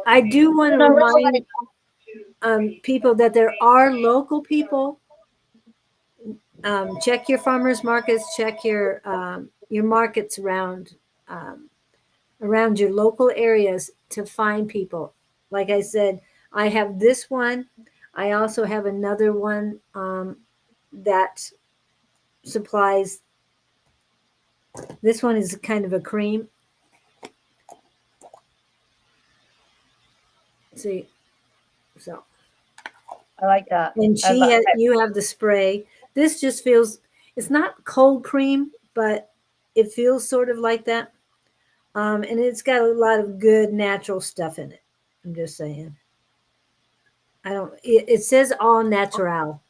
I do want to No, that's remind people that there are local people. Check your farmers markets. Check your markets um, around your local areas to find people. Like I said, I have this one. I also have another one that supplies. This one is kind of a cream. See, so I like that. and you have the spray. This just feels, it's not cold cream, but it feels sort of like that. And it's got a lot of good natural stuff in it. I'm just saying. I don't. It says all natural.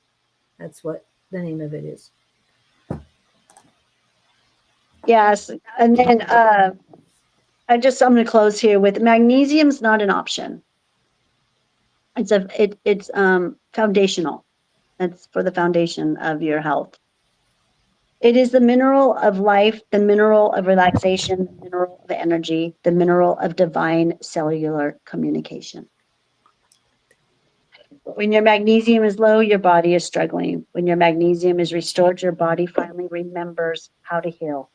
That's what the name of it is. Yes. And then I'm going to close here with magnesium's not an option. It's foundational. That's for the foundation of your health. It is the mineral of life, the mineral of relaxation, the mineral of energy, the mineral of divine cellular communication. When your magnesium is low, your body is struggling. When your magnesium is restored, your body finally remembers how to heal.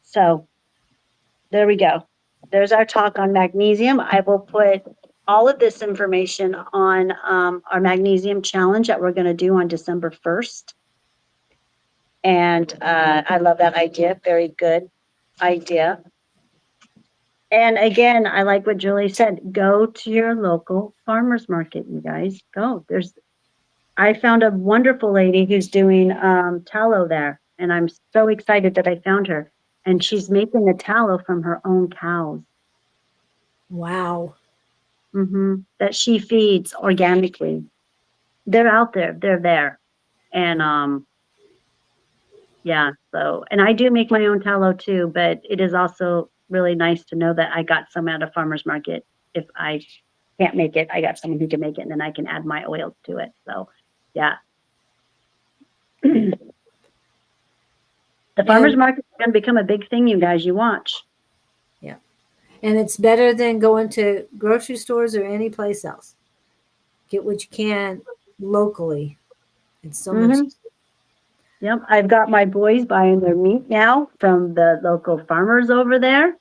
So there we go. There's our talk on magnesium. I will put all of this information on our magnesium challenge that we're going to do on December 1st. And I love that idea. Very good idea. And again, I like what Julie said. Go to your local farmers market, you guys. Go. I found a wonderful lady who's doing tallow there, and I'm so excited that I found her. And she's making the tallow from her own cows. Wow. That she feeds organically. They're out there. They're there. And yeah, so and I do make my own tallow too, but it is also really nice to know that I got some at a farmer's market. If I can't make it, I got someone who can make it, and then I can add my oils to it. So yeah. The farmer's And market is going to become a big thing, you guys. You watch. yeah. And it's better than going to grocery stores or any place else. Get what you can locally. It's so much. hmm Yep, I've got my boys buying their meat now from the local farmers over there.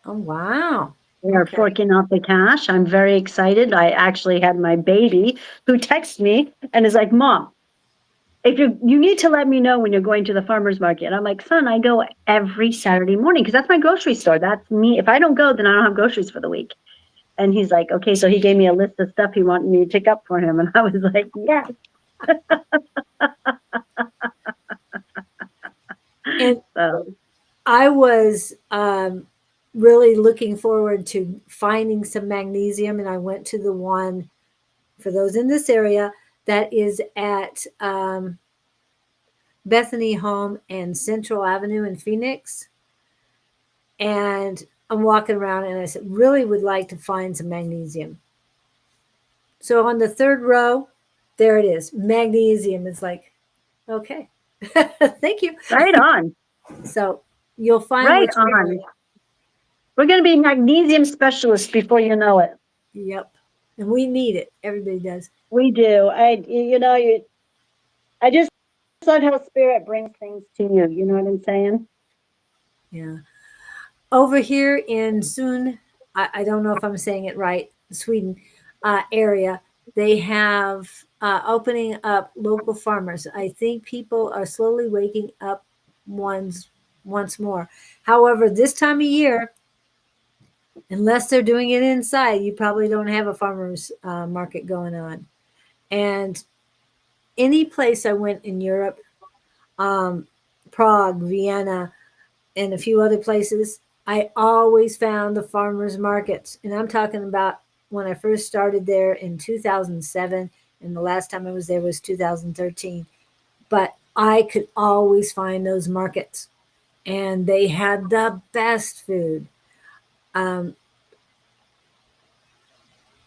Oh, wow. They are Okay. forking out the cash. I'm very excited. I actually had my baby who texts me and is like, "Mom, if you need to let me know when you're going to the farmer's market." And I'm like, "Son, I go every Saturday morning because that's my grocery store. That's me. If I don't go, then I don't have groceries for the week." And he's like, "Okay." So he gave me a list of stuff he wanted me to pick up for him. And I was like, "Yes." And So, I was really looking forward to finding some magnesium, and I went to the one for those in this area that is at Bethany Home and Central Avenue in Phoenix. And I'm walking around, and I said, really would like to find some magnesium. So on the third row, there it is, magnesium. It's like, okay, thank you. right on. So you'll find Right what you on. want. We're going to be magnesium specialists before you know it. Yep. And we need it. Everybody does. We do. I just love how spirit brings things to you. You know what I'm saying? Yeah. Over here in Sun, I don't know if I'm saying it right, Sweden area, they have opening up local farmers. I think people are slowly waking up ones once more. However, this time of year, unless they're doing it inside, you probably don't have a farmers market going on. And any place I went in Europe, um, Prague, Vienna, and a few other places, I always found the farmers markets. And I'm talking about when I first started there in 2007, and the last time I was there was 2013. But I could always find those markets, and they had the best food. Um,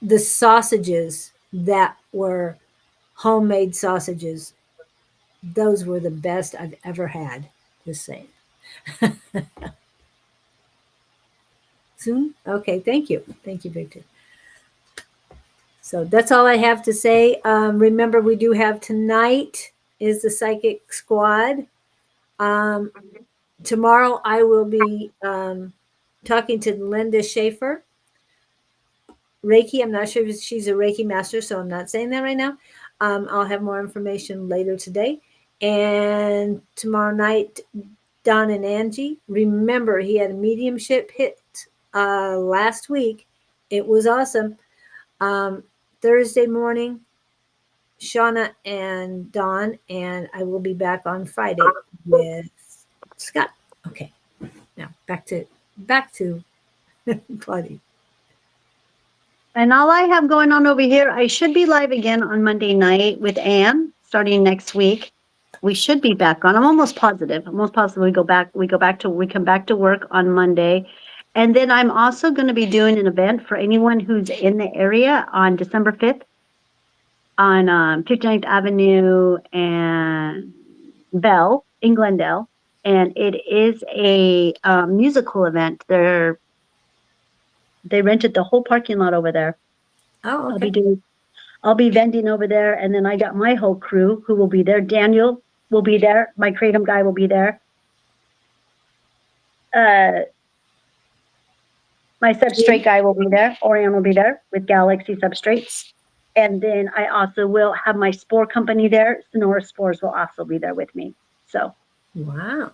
the sausages that were homemade sausages, those were the best I've ever had. Just saying. Soon? Okay, thank you. Thank you, Victor. So that's all I have to say. Remember, we do have tonight is the psychic squad. Um, tomorrow I will be talking to Linda Schaefer, Reiki. I'm not sure if she's a Reiki master, so I'm not saying that right now. I'll have more information later today. And tomorrow night, Don and Angie. Remember, he had a mediumship hit last week. It was awesome. Um, Thursday morning, Shauna and Don, and I will be back on Friday with Scott. Okay, now back to Claudine. And all I have going on over here, I should be live again on Monday night with Anne starting next week. We should be back on. I'm almost positive. I'm almost positive we come back to work on Monday. And then I'm also going to be doing an event for anyone who's in the area on December 5th on 59th Avenue and Bell in Glendale. And it is a musical event. They rented the whole parking lot over there. Oh, I'll okay. be vending over there, and then I got my whole crew who will be there. Daniel will be there. My kratom guy will be there. My substrate guy will be there. Orion will be there with Galaxy Substrates. And then I also will have my spore company there. Sonora Spores will also be there with me. So Wow.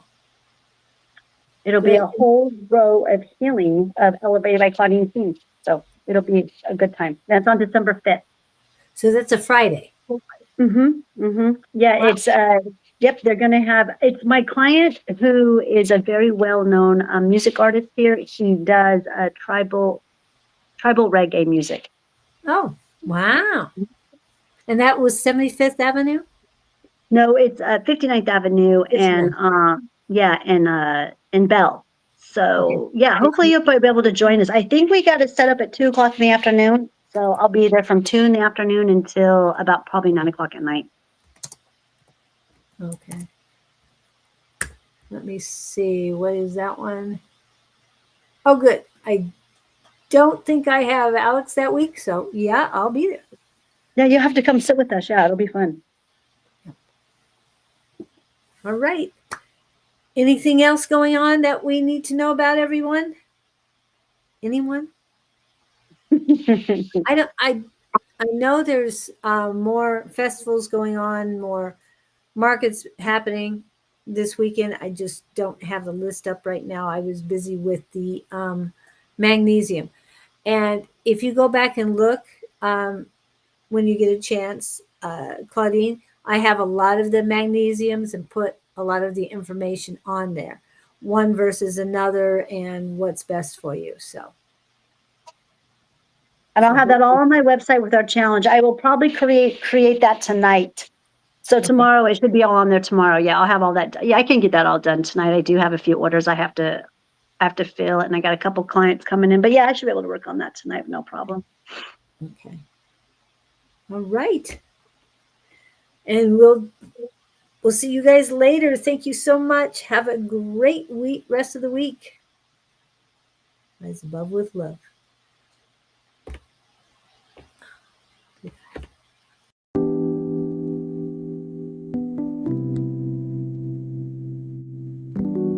It'll be a whole row of healing of Elevated by Claudine themes. So it'll be a good time. That's on December 5th. So that's a Friday. Yeah, Wow. it's yep, they're gonna have it's my client who is a very well-known music artist here. He does tribal reggae music. Oh, wow. And that was 75th Avenue? No, it's 59th Avenue and 59th. yeah, and Bell. Okay. So yeah, hopefully you'll be able to join us. I think we got it set up at 2 o'clock in the afternoon. So I'll be there from 2 in the afternoon until about probably 9 o'clock at night. Okay. Let me see. What is that one? Oh, good. I don't think I have Alex that week. So, yeah, I'll be there. Yeah, you have to come sit with us. Yeah, it'll be fun. All right. Anything else going on that we need to know about, everyone? Anyone? I don't. I know there's more festivals going on, more markets happening this weekend. I just don't have the list up right now. I was busy with the magnesium. And if you go back and look when you get a chance, Claudine, I have a lot of the magnesiums and put a lot of the information on there, one versus another, and what's best for you. So, And I'll have that all on my website with our challenge. I will probably create that tonight. So tomorrow it should be all on there tomorrow. Yeah, I'll have all that. Yeah, I can get that all done tonight. I do have a few orders I have to fill, and I got a couple clients coming in. But yeah, I should be able to work on that tonight, no problem. okay. All right. And we'll see you guys later. Thank you so much. Have a great week, rest of the week. Rise above with love.